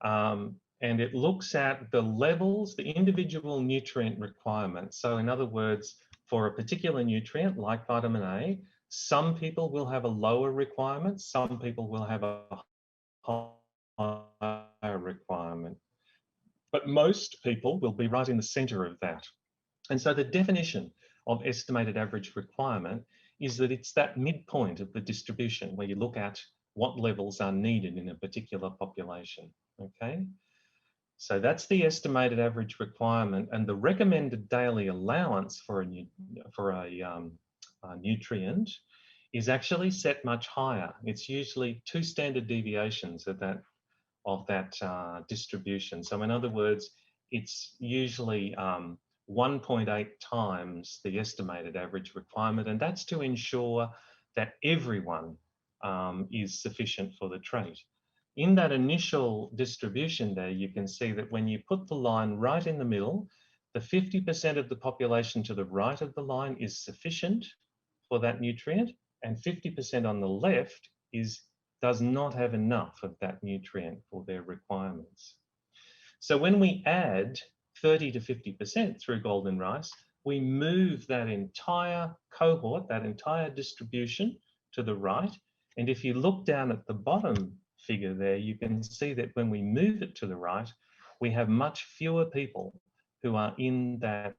and it looks at the levels, the individual nutrient requirements. So in other words, for a particular nutrient like vitamin A, some people will have a lower requirement, some people will have a higher requirement, but most people will be right in the center of that. And so the definition of estimated average requirement is that it's that midpoint of the distribution where you look at what levels are needed in a particular population, okay? So that's the estimated average requirement, and the recommended daily allowance for a nutrient is actually set much higher. It's usually 2 standard deviations of that distribution. So in other words, it's usually 1.8 times the estimated average requirement, and that's to ensure that everyone is sufficient for the trait. In that initial distribution there, you can see that when you put the line right in the middle, the 50% of the population to the right of the line is sufficient for that nutrient, and 50% on the left does not have enough of that nutrient for their requirements. So when we add 30 to 50% through golden rice, we move that entire cohort, that entire distribution to the right. And if you look down at the bottom figure there, you can see that when we move it to the right, we have much fewer people who are in that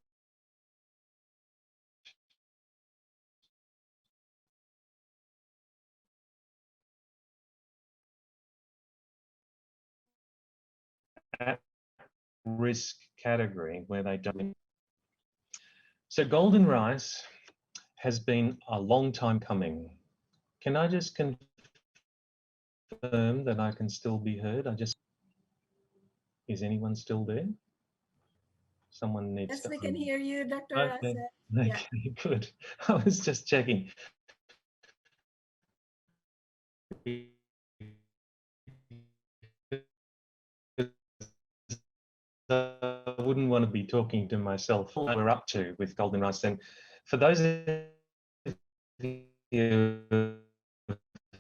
at-risk category where they don't. So golden rice has been a long time coming. Can I just confirm that I can still be heard? Is anyone still there? Someone needs Yes, to. we can hear you, Dr. Okay, Russell. okay, Yeah. good. I was just checking. I wouldn't want to be talking to myself. What we're up to with golden rice, and for those of you who've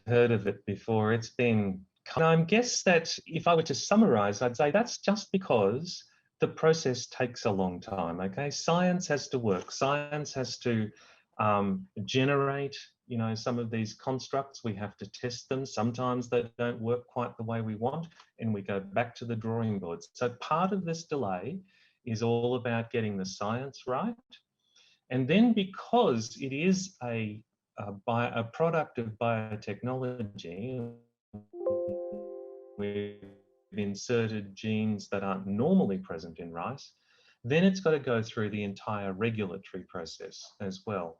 heard of it before, it's been. I guess that if I were to summarize, I'd say that's just because the process takes a long time. Okay, science has to work. Science has to generate, you know, some of these constructs. We have to test them. Sometimes they don't work quite the way we want, and we go back to the drawing boards. So part of this delay is all about getting the science right. And then because it is a product of biotechnology, we've inserted genes that aren't normally present in rice, then it's got to go through the entire regulatory process as well.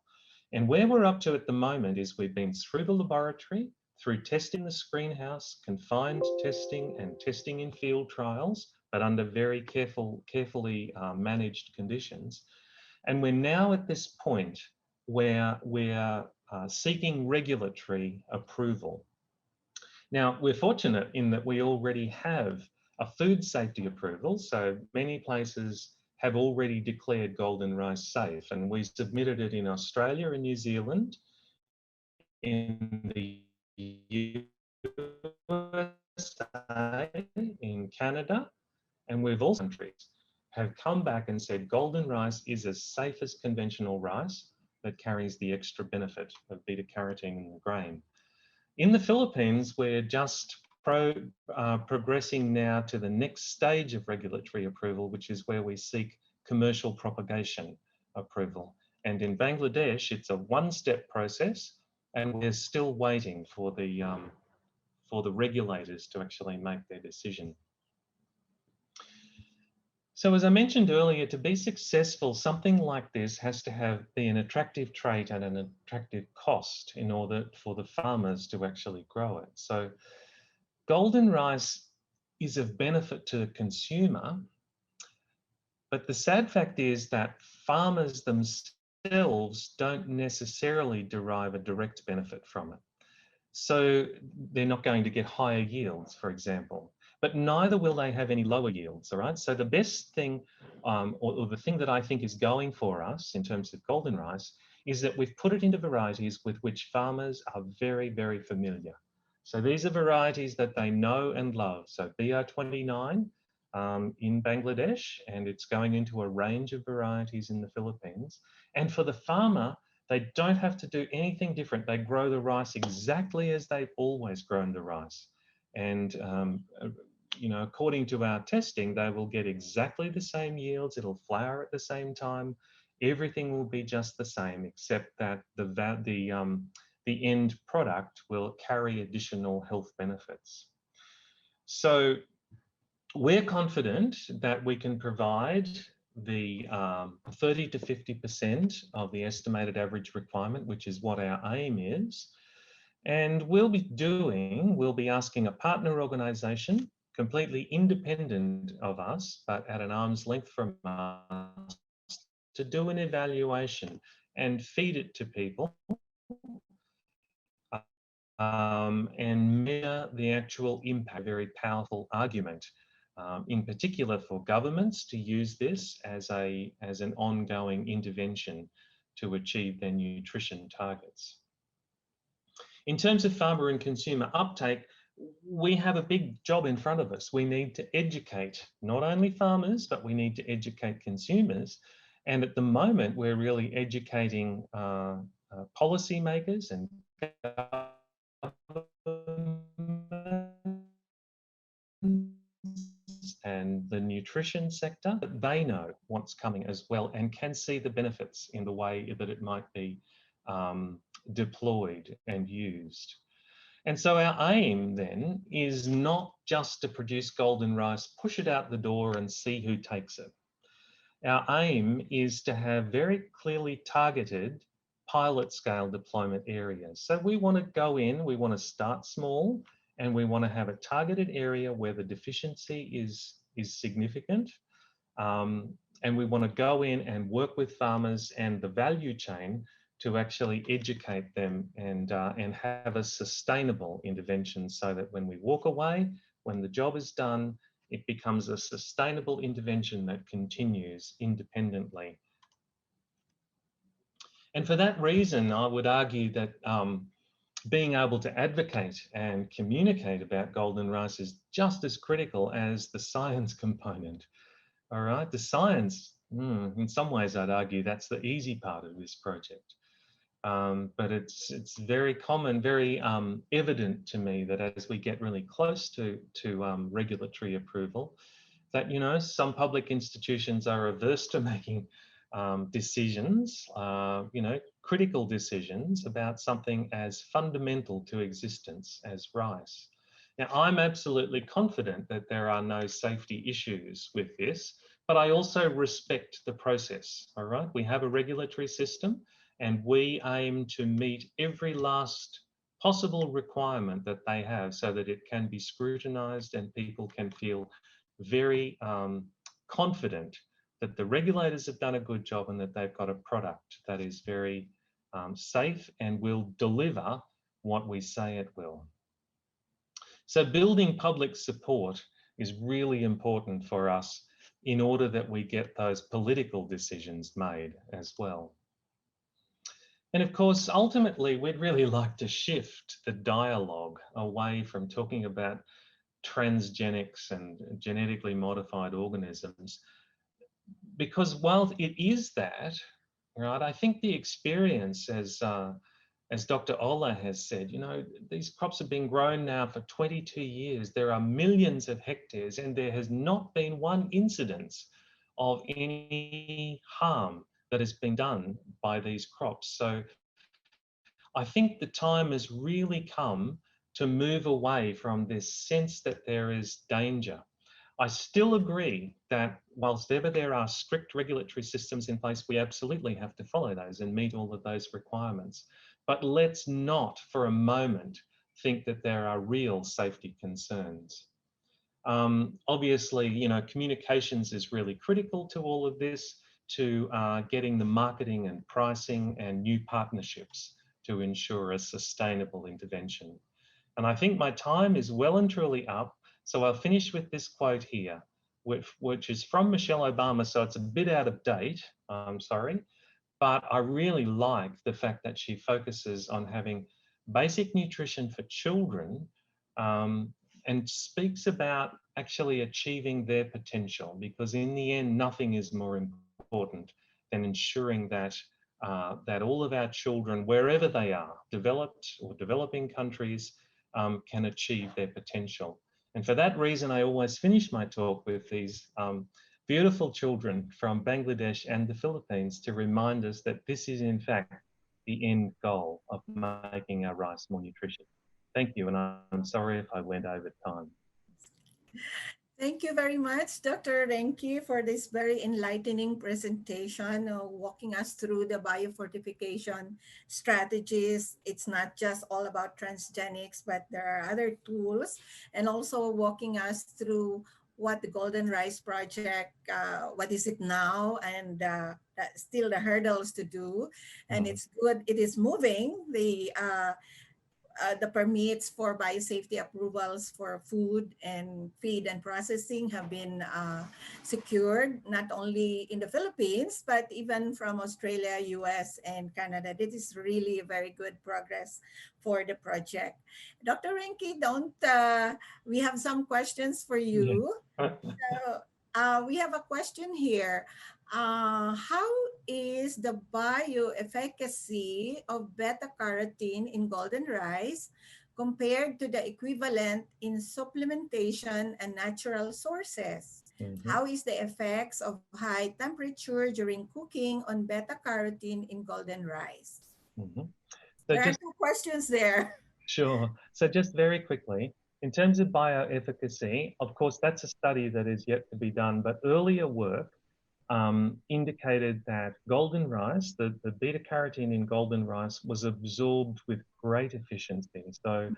And where we're up to at the moment is we've been through the laboratory, through testing the screen house, confined testing and testing in field trials, but under very carefully managed conditions. And we're now at this point where we're seeking regulatory approval. Now, we're fortunate in that we already have a food safety approval, so many places have already declared golden rice safe, and we submitted it in Australia and New Zealand, in the USA, in Canada, and we've also countries have come back and said golden rice is as safe as conventional rice that carries the extra benefit of beta-carotene in the grain. In the Philippines, we're just progressing now to the next stage of regulatory approval, which is where we seek commercial propagation approval. And in Bangladesh, it's a one-step process, and we're still waiting for the regulators to actually make their decision. So as I mentioned earlier, to be successful, something like this has to be an attractive trait at an attractive cost in order for the farmers to actually grow it. So golden rice is of benefit to the consumer, but the sad fact is that farmers themselves don't necessarily derive a direct benefit from it. So they're not going to get higher yields, for example, but neither will they have any lower yields, all right? So the best thing, or the thing that I think is going for us in terms of golden rice, is that we've put it into varieties with which farmers are very, very familiar. So these are varieties that they know and love. So BR29 in Bangladesh, and it's going into a range of varieties in the Philippines. And for the farmer, they don't have to do anything different. They grow the rice exactly as they've always grown the rice. And, you know, according to our testing, they will get exactly the same yields. It'll flower at the same time. Everything will be just the same, except that the end product will carry additional health benefits. So we're confident that we can provide the 30 to 50% of the estimated average requirement, which is what our aim is. And we'll be asking a partner organisation, completely independent of us, but at an arm's length from us, to do an evaluation and feed it to people and measure the actual impact. A very powerful argument. In particular for governments to use this as an ongoing intervention to achieve their nutrition targets. In terms of farmer and consumer uptake, we have a big job in front of us. We need to educate not only farmers, but we need to educate consumers. And at the moment, we're really educating policymakers and and the nutrition sector, that they know what's coming as well and can see the benefits in the way that it might be deployed and used. And so our aim then is not just to produce golden rice, push it out the door and see who takes it. Our aim is to have very clearly targeted pilot scale deployment areas. So we want to go in, we want to start small, and we want to have a targeted area where the deficiency is significant. And we want to go in and work with farmers and the value chain to actually educate them and have a sustainable intervention so that when we walk away, when the job is done, it becomes a sustainable intervention that continues independently. And for that reason, I would argue that being able to advocate and communicate about golden rice is just as critical as the science component. All right, the science, in some ways I'd argue that's the easy part of this project. But it's very common, very evident to me that as we get really close to regulatory approval, that, you know, some public institutions are averse to making decisions, you know, critical decisions about something as fundamental to existence as rice. Now, I'm absolutely confident that there are no safety issues with this, but I also respect the process, all right? We have a regulatory system and we aim to meet every last possible requirement that they have so that it can be scrutinized and people can feel very confident that the regulators have done a good job and that they've got a product that is very safe and will deliver what we say it will. So building public support is really important for us in order that we get those political decisions made as well. And of course, ultimately, we'd really like to shift the dialogue away from talking about transgenics and genetically modified organisms, because while it is that, right, I think the experience, as Dr. Ola has said, you know, these crops have been grown now for 22 years. There are millions of hectares and there has not been one incidence of any harm that has been done by these crops. So I think the time has really come to move away from this sense that there is danger. I still agree that whilst ever there are strict regulatory systems in place, we absolutely have to follow those and meet all of those requirements. But let's not for a moment think that there are real safety concerns. Obviously, you know, communications is really critical to all of this, to getting the marketing and pricing and new partnerships to ensure a sustainable intervention. And I think my time is well and truly up. So I'll finish with this quote here, which is from Michelle Obama. So it's a bit out of date, I'm sorry, but I really like the fact that she focuses on having basic nutrition for children and speaks about actually achieving their potential, because in the end, nothing is more important than ensuring that that all of our children, wherever they are, developed or developing countries, can achieve their potential. And for that reason, I always finish my talk with these beautiful children from Bangladesh and the Philippines to remind us that this is in fact the end goal of making our rice more nutritious. Thank you, and I'm sorry if I went over time. Thank you very much, Dr. Renki, for this very enlightening presentation, walking us through the biofortification strategies. It's not just all about transgenics, but there are other tools, and also walking us through what the Golden Rice Project, what is it now, and still the hurdles to do. And it's good, it is moving. The permits for biosafety approvals for food and feed and processing have been secured, not only in the Philippines, but even from Australia, US, and Canada. This is really a very good progress for the project. Dr. Renki, we have some questions for you. Yeah. We have a question here. How is the bioefficacy of beta-carotene in golden rice compared to the equivalent in supplementation and natural sources? How is the effects of high temperature during cooking on beta-carotene in golden rice? So there are two questions there. Sure. So just very quickly, in terms of bioefficacy, of course, that's a study that is yet to be done, but earlier work indicated that golden rice, the beta-carotene in golden rice was absorbed with great efficiency. So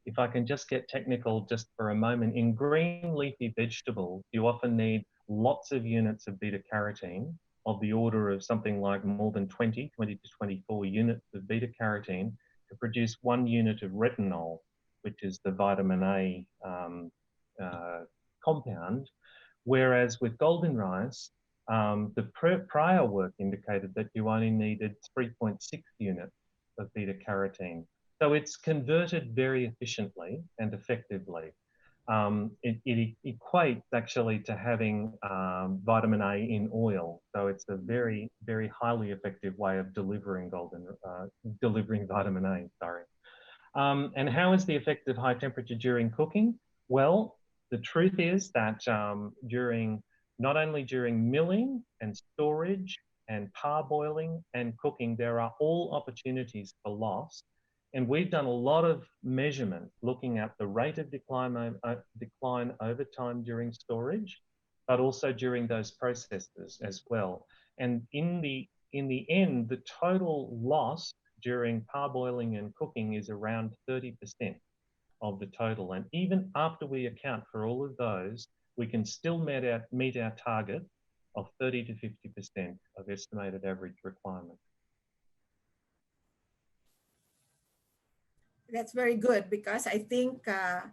if I can just get technical just for a moment, in green leafy vegetables, you often need lots of units of beta-carotene of the order of something like more than 20 to 24 units of beta-carotene to produce 1 unit of retinol, which is the vitamin A compound. Whereas with golden rice, the prior work indicated that you only needed 3.6 units of beta-carotene. So it's converted very efficiently and effectively. It equates actually to having vitamin A in oil. So it's a very, very highly effective way of delivering delivering vitamin A, sorry. And how is the effect of high temperature during cooking? Well, the truth is that not only during milling and storage and parboiling and cooking, there are all opportunities for loss. And we've done a lot of measurement looking at the rate of decline over time during storage, but also during those processes as well. And in the end, the total loss during parboiling and cooking is around 30% of the total. And even after we account for all of those, we can still meet our target of 30 to 50% of estimated average requirement. That's very good because I think a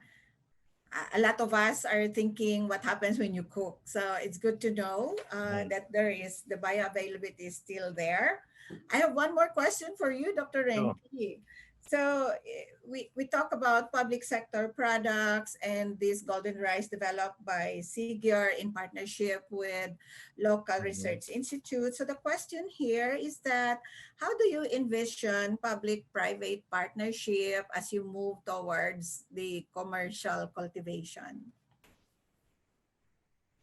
lot of us are thinking what happens when you cook. So it's good to know that there is the bioavailability is still there. I have one more question for you, Dr. Sure. Renki. So we talk about public sector products and this golden rice developed by SIGIR in partnership with local research institutes. So the question here is that how do you envision public-private partnership as you move towards the commercial cultivation?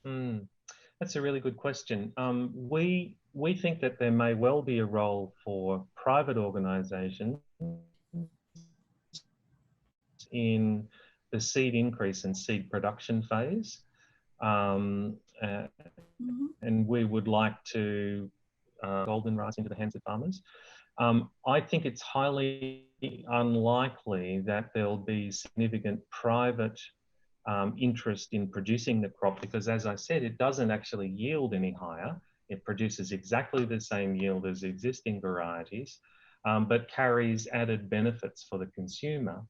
That's a really good question. We think that there may well be a role for private organisations in the seed increase and seed production phase. And we would like to golden rice into the hands of farmers. I think it's highly unlikely that there'll be significant private interest in producing the crop because, as I said, it doesn't actually yield any higher. It produces exactly the same yield as existing varieties, but carries added benefits for the consumer.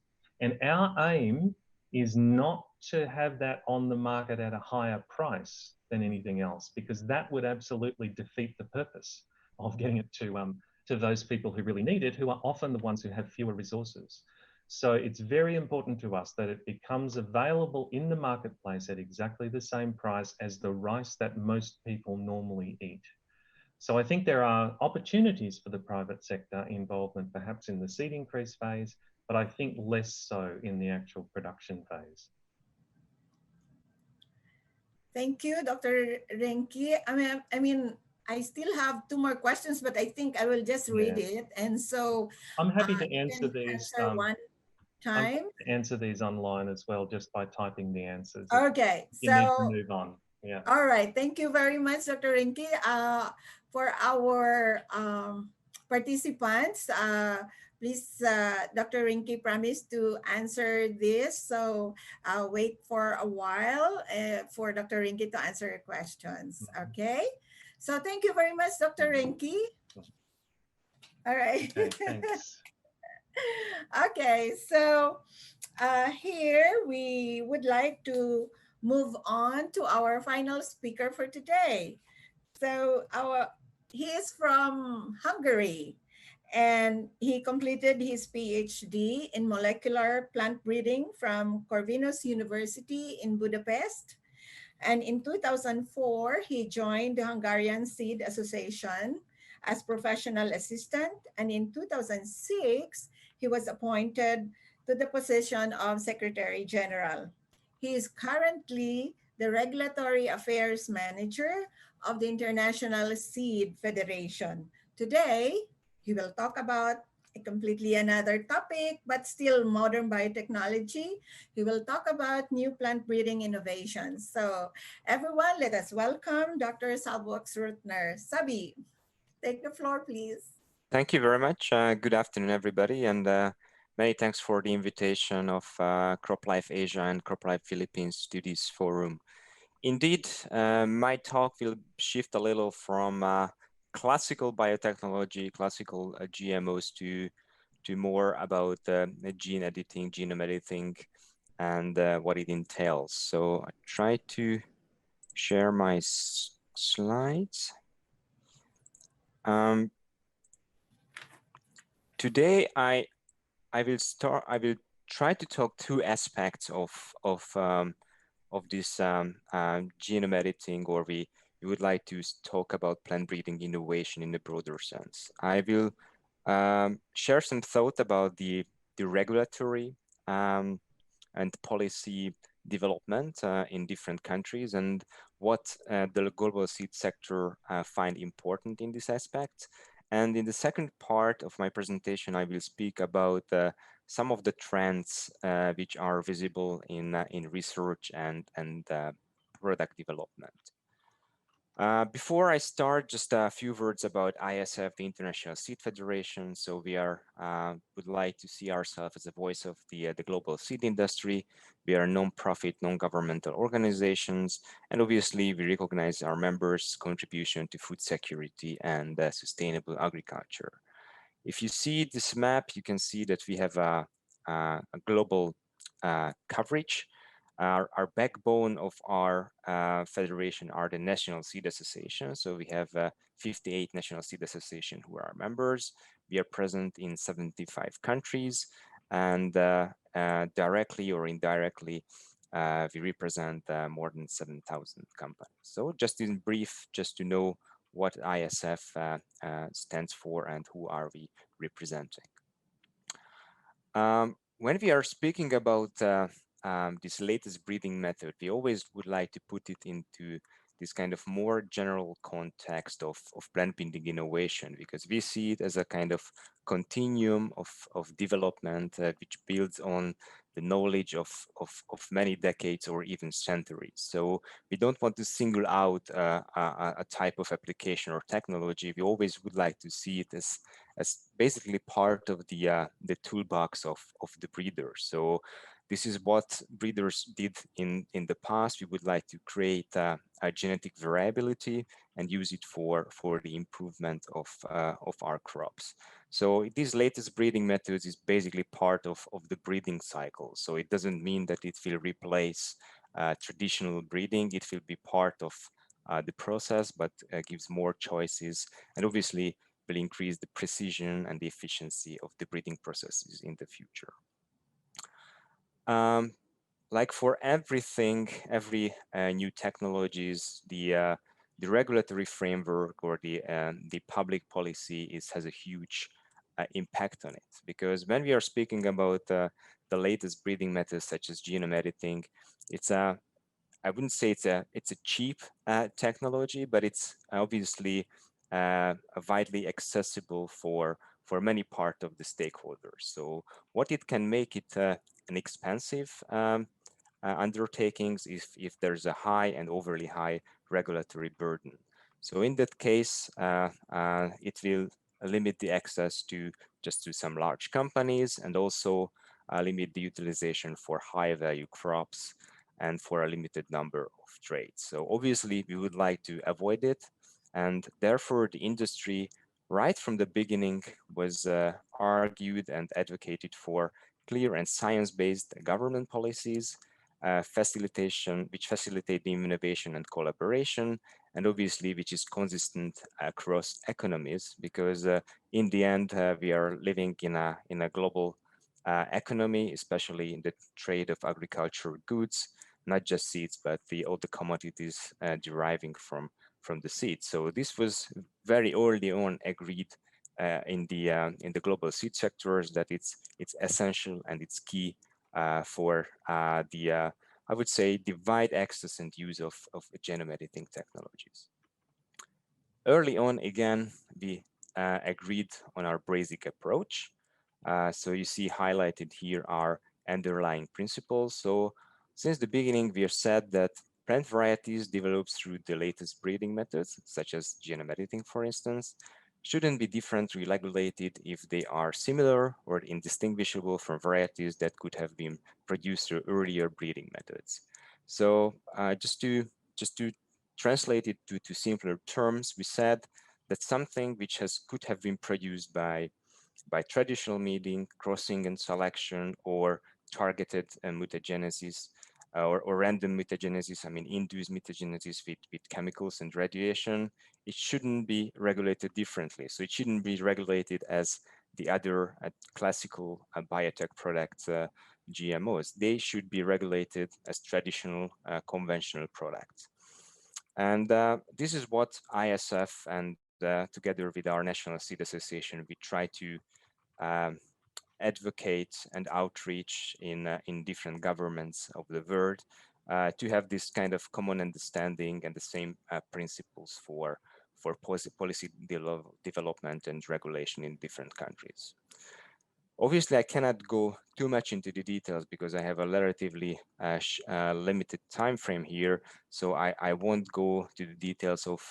And our aim is not to have that on the market at a higher price than anything else, because that would absolutely defeat the purpose of getting it to those people who really need it, who are often the ones who have fewer resources. So it's very important to us that it becomes available in the marketplace at exactly the same price as the rice that most people normally eat. So I think there are opportunities for the private sector involvement, perhaps in the seed increase phase, but I think less so in the actual production phase. Thank you, Dr. Renki. I still have two more questions, but I think I will just read it. And so I'm happy to you answer can these. answer one I'm time. happy to answer these online as well, just by typing the answers. Okay, you need to move on. Yeah. All right. Thank you very much, Dr. Renki. For our participants, please, Dr. Rinky promised to answer this. So wait for a while for Dr. Rinky to answer your questions. Okay. So thank you very much, Dr. Rinky. All right. Okay, thanks. Okay. So here we would like to move on to our final speaker for today. So he is from Hungary, and he completed his PhD in molecular plant breeding from Corvinus University in Budapest. And in 2004, he joined the Hungarian Seed Association as professional assistant. And in 2006, he was appointed to the position of Secretary General. He is currently the Regulatory Affairs Manager of the International Seed Federation. Today, he will talk about a completely another topic, but still modern biotechnology. He will talk about new plant breeding innovations. So everyone, let us welcome Dr. Salbox Rutner. Sabi, take the floor, please. Thank you very much. Good afternoon, everybody. And many thanks for the invitation of CropLife Asia and CropLife Philippines to this forum. Indeed, my talk will shift a little from classical biotechnology, classical GMOs to more about gene editing, genome editing, and what it entails. So I try to share my slides. Today, I will try to talk two aspects of this genome editing, or we would like to talk about plant breeding innovation in a broader sense. I will share some thought about the regulatory and policy development in different countries and what the global seed sector find important in this aspect. And in the second part of my presentation, I will speak about some of the trends which are visible in research and product development. Before I start, just a few words about ISF, the International Seed Federation. So we are would like to see ourselves as a voice of the global seed industry. We are non-profit, non-governmental organizations, and obviously we recognize our members' contribution to food security and sustainable agriculture. If you see this map, you can see that we have a global coverage. Our backbone of our federation are the national seed association. So we have 58 national seed association who are our members. We are present in 75 countries, and directly or indirectly, we represent more than 7,000 companies. So just in brief, just to know what ISF stands for and who are we representing. When we are speaking about this latest breeding method, we always would like to put it into this kind of more general context of plant breeding innovation, because we see it as a kind of continuum of development which builds on the knowledge of many decades or even centuries. So we don't want to single out a type of application or technology. We always would like to see it as basically part of the toolbox of the breeder. So this is what breeders did in the past. We would like to create a genetic variability and use it for the improvement of our crops. So these latest breeding methods is basically part of the breeding cycle. So it doesn't mean that it will replace traditional breeding. It will be part of the process, but gives more choices, and obviously will increase the precision and the efficiency of the breeding processes in the future. Like for everything, every new technologies, the regulatory framework or the public policy has a huge impact on it. Because when we are speaking about the latest breeding methods such as genome editing, it's a I wouldn't say it's a cheap technology, but it's obviously widely accessible for many part of the stakeholders. So what it can make it an expensive undertakings if there's a high and overly high regulatory burden. So in that case, it will limit the access to just to some large companies, and also limit the utilization for high value crops and for a limited number of trades. So obviously we would like to avoid it, and therefore the industry right from the beginning was argued and advocated for clear and science-based government policies, which facilitate the innovation and collaboration, and obviously which is consistent across economies, because in the end we are living in a global economy, especially in the trade of agricultural goods, not just seeds, but all the commodities deriving from the seeds. So this was very early on agreed in the global seed sectors that it's essential and it's key for I would say the wide access and use of genome editing technologies. Early on, again, we agreed on our basic approach. So you see highlighted here are underlying principles. So since the beginning, we have said that plant varieties developed through the latest breeding methods, such as genome editing, for instance, shouldn't be differently regulated if they are similar or indistinguishable from varieties that could have been produced through earlier breeding methods. So just to translate it to simpler terms, we said that something which could have been produced by traditional meeting, crossing and selection, or targeted mutagenesis, or random mutagenesis, I mean induced mutagenesis with chemicals and radiation, it shouldn't be regulated differently. So it shouldn't be regulated as the other classical biotech products, GMOs. They should be regulated as traditional conventional products. And this is what ISF and together with our National Seed Association, we try to um, advocate and outreach in different governments of the world to have this kind of common understanding and the same principles for policy development and regulation in different countries. Obviously, I cannot go too much into the details because I have a relatively limited time frame here. So I won't go to the details of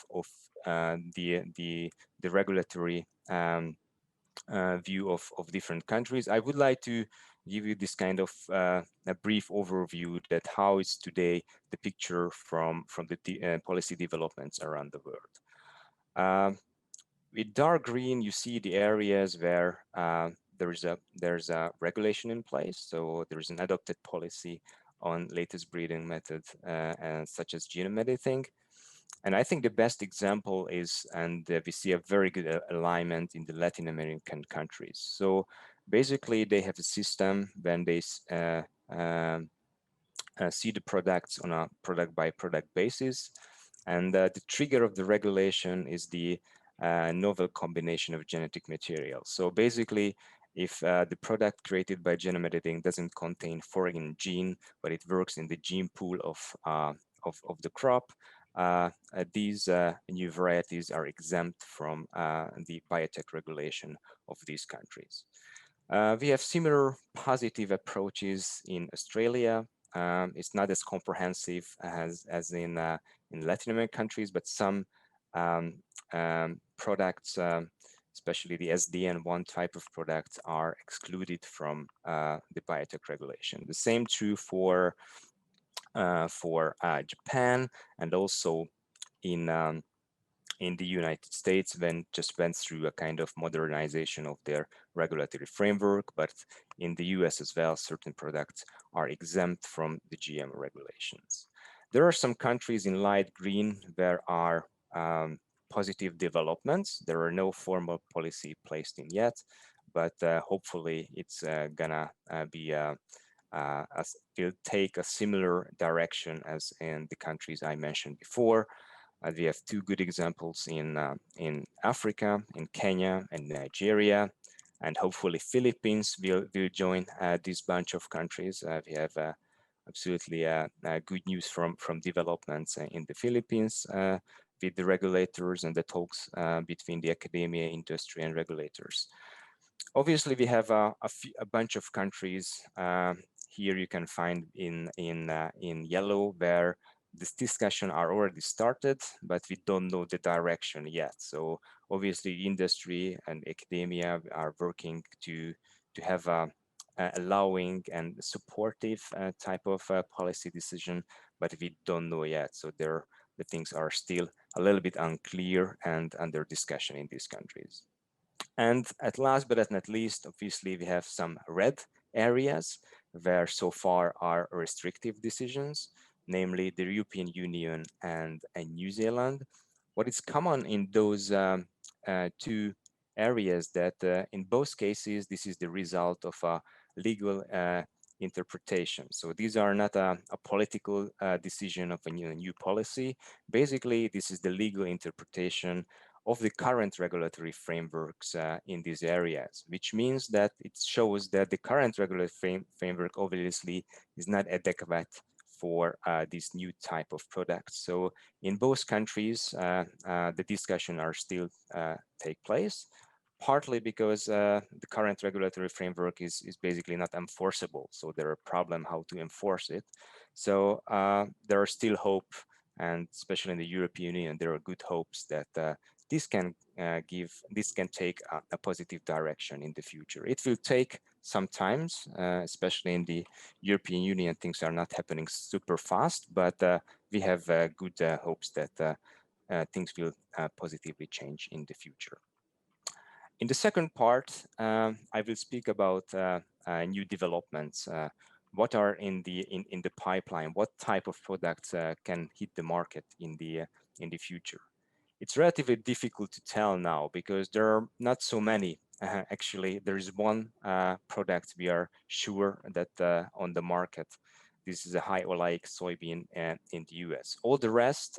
the regulatory view of different countries. I would like to give you this kind of a brief overview that how is today the picture from the policy developments around the world. Um, with dark green, you see the areas where there's a regulation in place. So there's an adopted policy on latest breeding methods, and such as genome editing. And I think the best example is, and we see a very good alignment in the Latin American countries. So basically, they have a system when they see the products on a product by product basis. And the trigger of the regulation is the novel combination of genetic materials. So basically, if the product created by genome editing doesn't contain foreign gene, but it works in the gene pool of the crop, these new varieties are exempt from the biotech regulation of these countries. We have similar positive approaches in Australia. It's not as comprehensive as in Latin American countries, but some um, products, especially the SDN1 type of products, are excluded from the biotech regulation. The same true for Japan, and also in in the United States when just went through a kind of modernization of their regulatory framework, but in the US as well, certain products are exempt from the GM regulations. There are some countries in light green where are positive developments. There are no formal policy placed in yet, but hopefully it's gonna be will take a similar direction as in the countries I mentioned before. We have two good examples in Africa, in Kenya and Nigeria, and hopefully Philippines will join this bunch of countries. We have absolutely good news from developments in the Philippines with the regulators and the talks between the academia, industry, and regulators. Obviously, we have a bunch of countries here. You can find in yellow where this discussion are already started, but we don't know the direction yet. So obviously, industry and academia are working to have a allowing and supportive type of policy decision, but we don't know yet. So there, the things are still a little bit unclear and under discussion in these countries. And at last but not least, obviously, we have some red areas where so far are restrictive decisions, namely the European Union and New Zealand. What is common in those two areas that in both cases, this is the result of a legal interpretation. So these are not a political decision of a new policy. Basically, this is the legal interpretation of the current regulatory frameworks in these areas, which means that it shows that the current regulatory framework obviously is not adequate for this new type of products. So in both countries, the discussion are still take place, partly because the current regulatory framework is basically not enforceable. So there are problems how to enforce it. So there are still hope, and especially in the European Union, there are good hopes that this can take a positive direction in the future. It will take some times, especially in the European Union. Things are not happening super fast, but we have good hopes that things will positively change in the future. In the second part, I will speak about new developments. What are in the pipeline? What type of products can hit the market in the future? It's relatively difficult to tell now because there are not so many. Actually, there is one product we are sure that on the market. This is a high oleic soybean in the US. All the rest,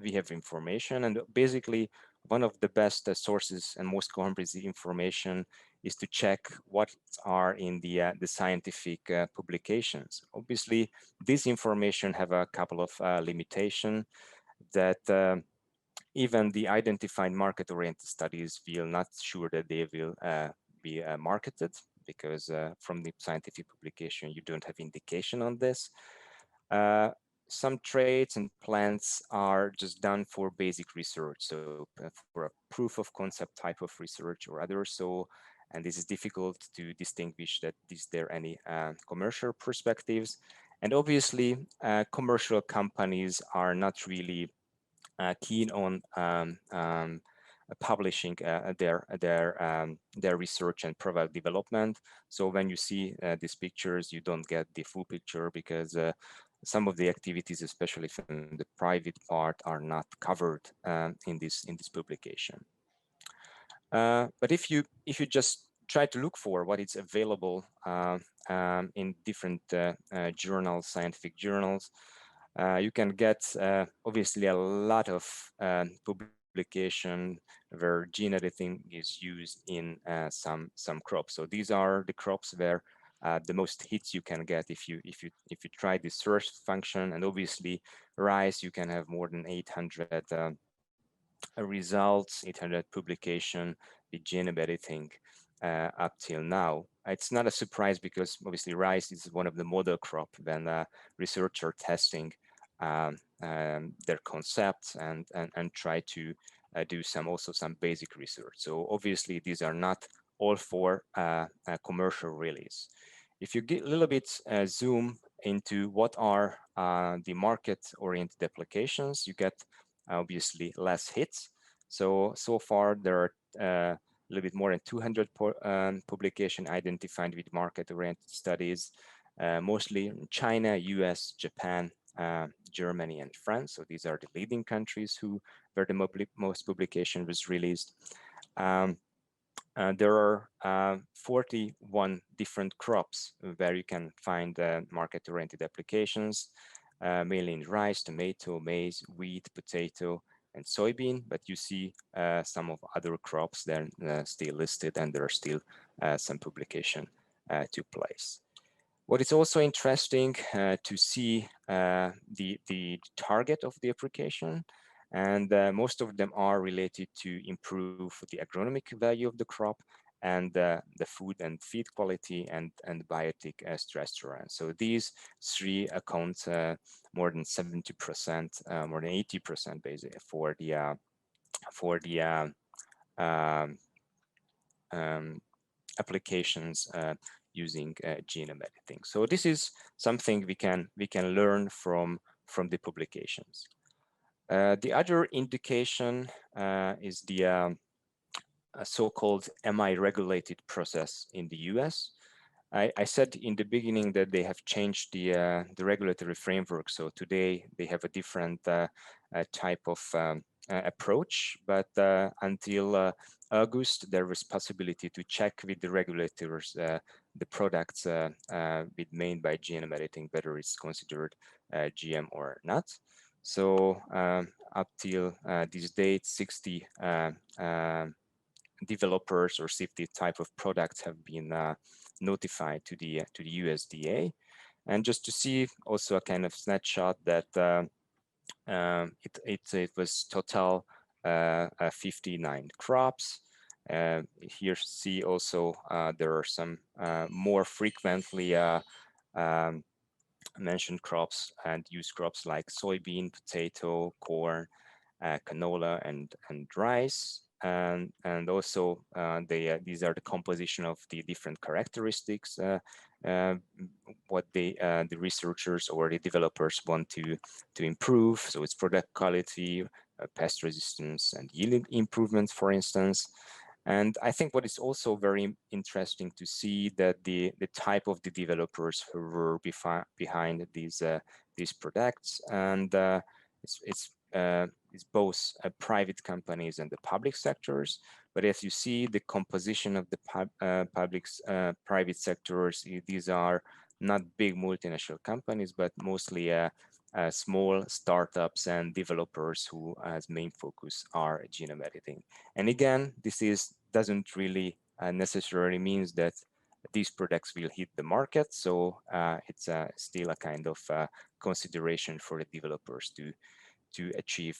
we have information, and basically one of the best sources and most comprehensive information is to check what are in the scientific publications. Obviously, this information have a couple of limitations that even the identified market-oriented studies feel not sure that they will be marketed because from the scientific publication, you don't have indication on this. Uh, some traits and plants are just done for basic research, so for a proof of concept type of research or others. So, and this is difficult to distinguish that is there any commercial perspectives. And obviously, commercial companies are not really keen on publishing their research and product development. So when you see these pictures, you don't get the full picture because some of the activities, especially from the private part, are not covered in this publication. But if you just try to look for what is available in different journals, scientific journals, you can get obviously a lot of publication where gene editing is used in some crops. So these are the crops where the most hits you can get if you try the search function. And obviously rice, you can have more than 800 results, 800 publication with genome editing up till now. It's not a surprise because obviously rice is one of the model crop when researchers are testing their concepts and try to do some basic research. So obviously these are not all for commercial release. If you get a little bit zoom into what are the market-oriented applications, you get obviously less hits. So far there are a little bit more than 200 publication identified with market-oriented studies, mostly in China, US, Japan, Germany, and France. So these are the leading countries where the most publication was released. There are 41 different crops where you can find market-oriented applications, mainly in rice, tomato, maize, wheat, potato, and soybean. But you see some of other crops that are still listed, and there are still some publication took place. What is also interesting to see the target of the application, and most of them are related to improve the agronomic value of the crop and the food and feed quality and biotech stress tolerance. So these three account more than 70%, more than 80% basically for the um, um, applications using genome editing. So this is something we can learn from the publications. The other indication is the so-called MI regulated process in the US. I said in the beginning that they have changed the regulatory framework. So today they have a different type of approach, but until August, there was possibility to check with the regulators the products with made by genome editing, whether it's considered GM or not. So up till this date, 60 developers or 50 type of products have been notified to the USDA. And just to see also a kind of snapshot that it was total 59 crops. Here see also there are some more frequently mentioned crops and used crops like soybean, potato, corn, canola, and rice. And also these are the composition of the different characteristics uh, what the researchers or the developers want to improve. So it's product quality, pest resistance, and yield improvements, for instance. And I think what is also very interesting to see that the type of the developers who were behind these products, and it's both private companies and the public sectors. But as you see, the composition of the private sectors, these are not big multinational companies, but mostly small startups and developers who as main focus are genome editing. And again, this doesn't really necessarily means that these products will hit the market. So it's still a kind of consideration for the developers to achieve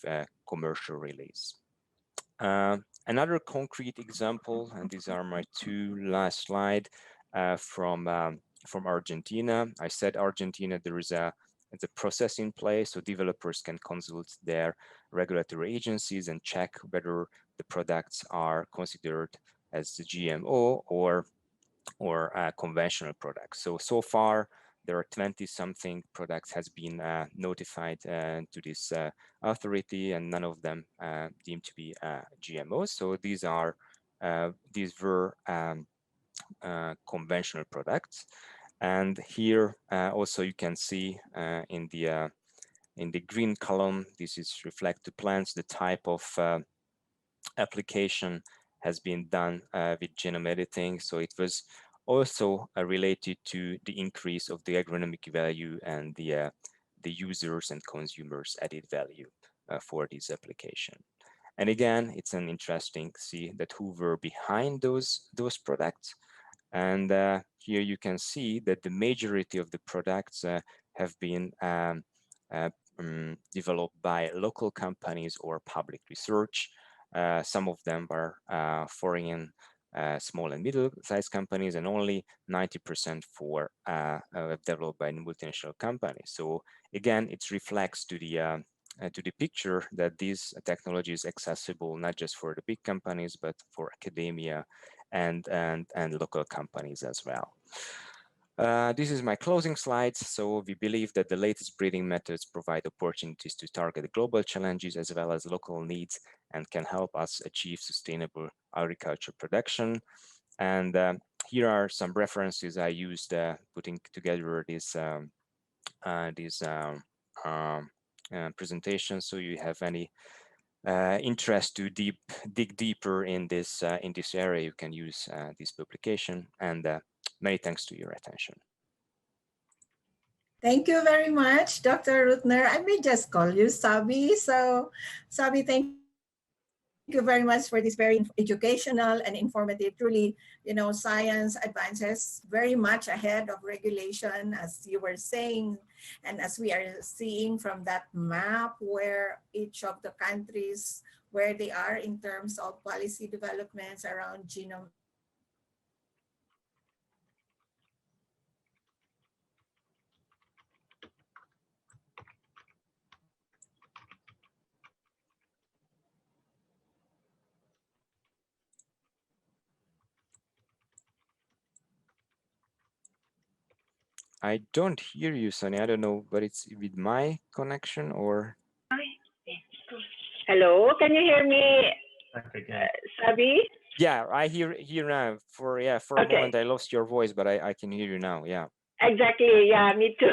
commercial release. Another concrete example, and these are my two last slide, from Argentina. I said Argentina, there is a process in place, so developers can consult their regulatory agencies and check whether the products are considered as the GMO or conventional products. So far, there are 20 something products has been notified to this authority, and none of them deemed to be GMOs. So these were conventional products. And here also you can see in the green column, this is reflect the plants, the type of application has been done with genome editing. So it was also related to the increase of the agronomic value and the users and consumers added value for this application. And again, it's an interesting see that who were behind those products. And here you can see that the majority of the products have been developed by local companies or public research. Some of them are foreign small and middle-sized companies, and only 90% for developed by multinational companies. So again, it reflects to the picture that this technology is accessible not just for the big companies, but for academia and local companies as well. This is my closing slides. So we believe that the latest breeding methods provide opportunities to target global challenges as well as local needs and can help us achieve sustainable agriculture production. And here are some references I used putting together this presentation. So you have any interest to dig deeper in this area, you can use this publication. And many thanks to your attention. Thank you very much, Dr. Rutner. I may just call you Sabi. So, Sabi, thank you very much for this very educational and informative. Truly, science advances very much ahead of regulation, as you were saying, and as we are seeing from that map where each of the countries where they are in terms of policy developments around genome editing. I don't hear you, Sunny. I don't know, but it's with my connection or. Hello, can you hear me, Sabi? Yeah, I hear now. For a moment I lost your voice, but I can hear you now. Yeah. Exactly. Yeah, me too.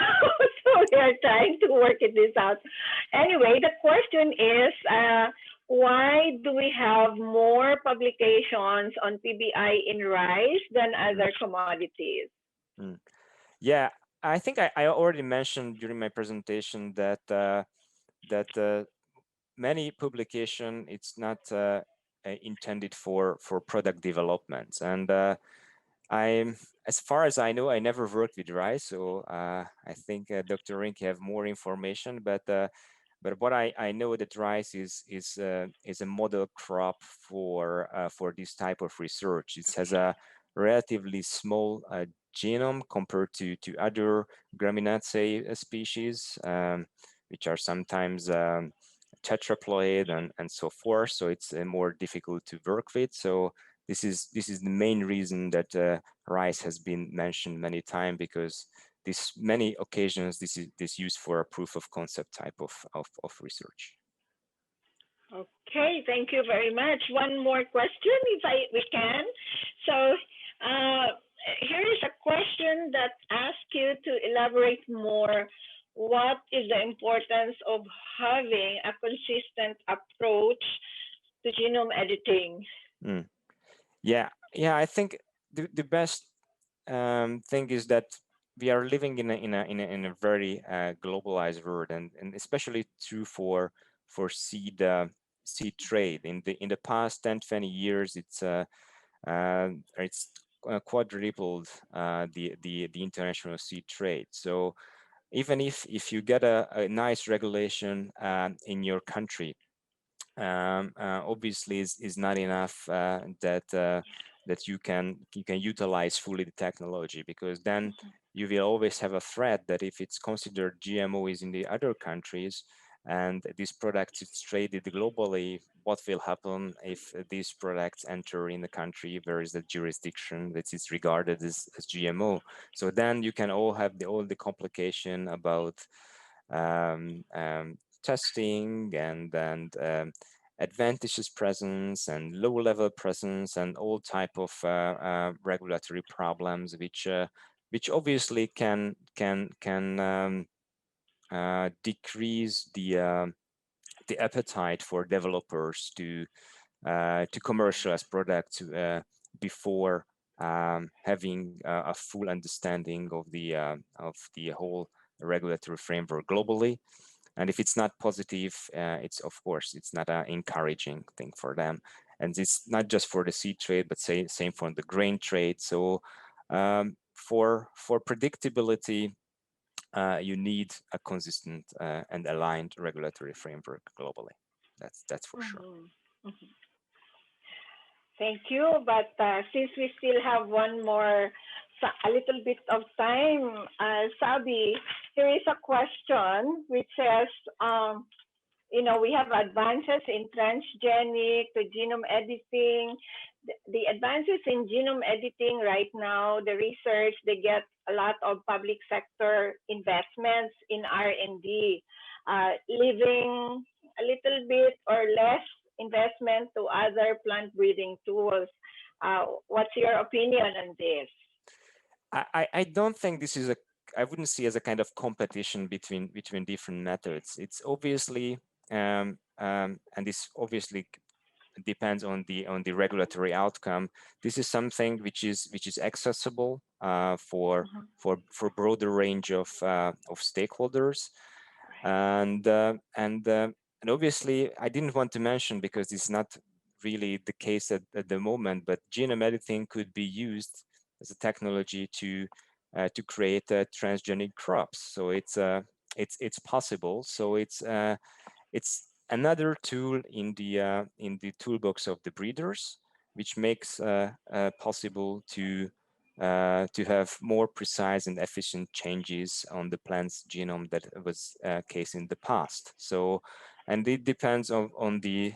So we are trying to work this out. Anyway, the question is, why do we have more publications on PBI in rice than other commodities? Yeah, I think I already mentioned during my presentation that many publication it's not intended for product development, and as far as I know, I never worked with rice, so I think Dr. Rink have more information, but what I know that rice is a model crop for this type of research. It has a relatively small genome compared to other Gramineaceae species, which are sometimes tetraploid and so forth. So it's more difficult to work with. So this is the main reason that rice has been mentioned many times, because this many occasions this used for a proof of concept type of research. Okay, thank you very much. One more question, if we can. So here is a question that asks you to elaborate more. What is the importance of having a consistent approach to genome editing? Yeah, I think the best thing is that we are living in a very globalized world, and especially true for seed trade. In the past 10-20 years, it's quadrupled the international seed trade. So even if you get a nice regulation in your country, obviously is not enough that that you can utilize fully the technology, because then you will always have a threat that if it's considered GMO is in the other countries and this product is traded globally, what will happen if these products enter in the country where is the jurisdiction that is regarded as GMO? So then you can all have all the complication about testing and advantageous presence and low-level presence and all type of regulatory problems, which obviously can decrease the appetite for developers to commercialize products before having a full understanding of the whole regulatory framework globally. And if it's not positive, it's of course it's not an encouraging thing for them. And it's not just for the seed trade, but same for the grain trade. So for predictability, you need a consistent and aligned regulatory framework globally. That's for sure. Thank you. But since we still have a little bit of time, Sabi, here is a question which says, we have advances in transgenic to genome editing. The advances in genome editing right now, the research, they get a lot of public sector investments in R&D, leaving a little bit or less investment to other plant breeding tools. What's your opinion on this? I don't think this is I wouldn't see as a kind of competition between different methods. It's obviously and this obviously depends on the regulatory outcome. This is something which is accessible for broader range of stakeholders, and obviously I didn't want to mention, because it's not really the case at the moment, but genome editing could be used as a technology to create transgenic crops. So it's possible. So it's another tool in the toolbox of the breeders, which makes possible to have more precise and efficient changes on the plant's genome that was case in the past. So, and it depends on the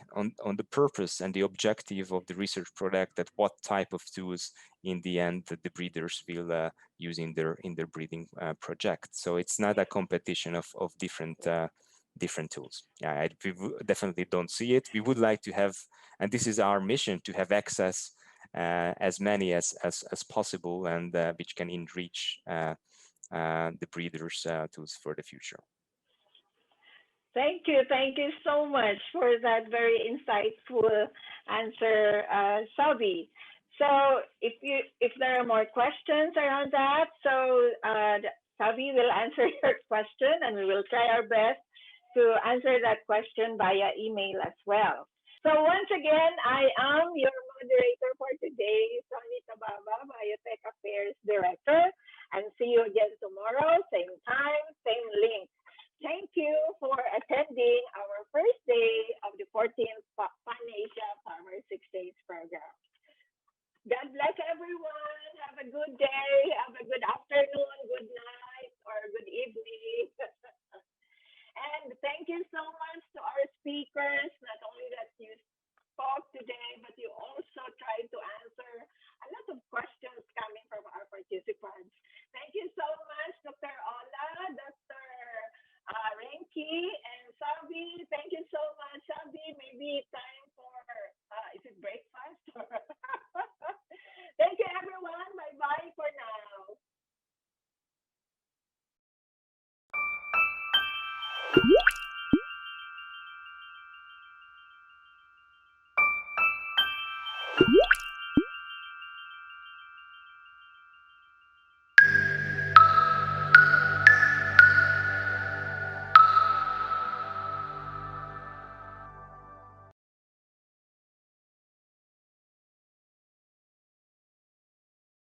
purpose and the objective of the research product, that what type of tools in the end the breeders will use in their breeding project. So it's not a competition of different tools. Yeah, we definitely don't see it. We would like to have, and this is our mission, to have access as many as possible, and which can enrich the breeders' tools for the future. Thank you so much for that very insightful answer, Sabi. So if there are more questions around that, so Sabi will answer your question, and we will try our best to answer that question via email as well. So once again, I am your moderator for today, Sonny Tababa, Biotech Affairs Director, and see you again tomorrow, same time, same link. Thank you for attending our first day of the 14th Pan Asia Farmer 6 Days program. God bless everyone. Have a good day. Have a good afternoon, good night, or good evening. And thank you so much to our speakers, not only that you spoke today, but you also tried to answer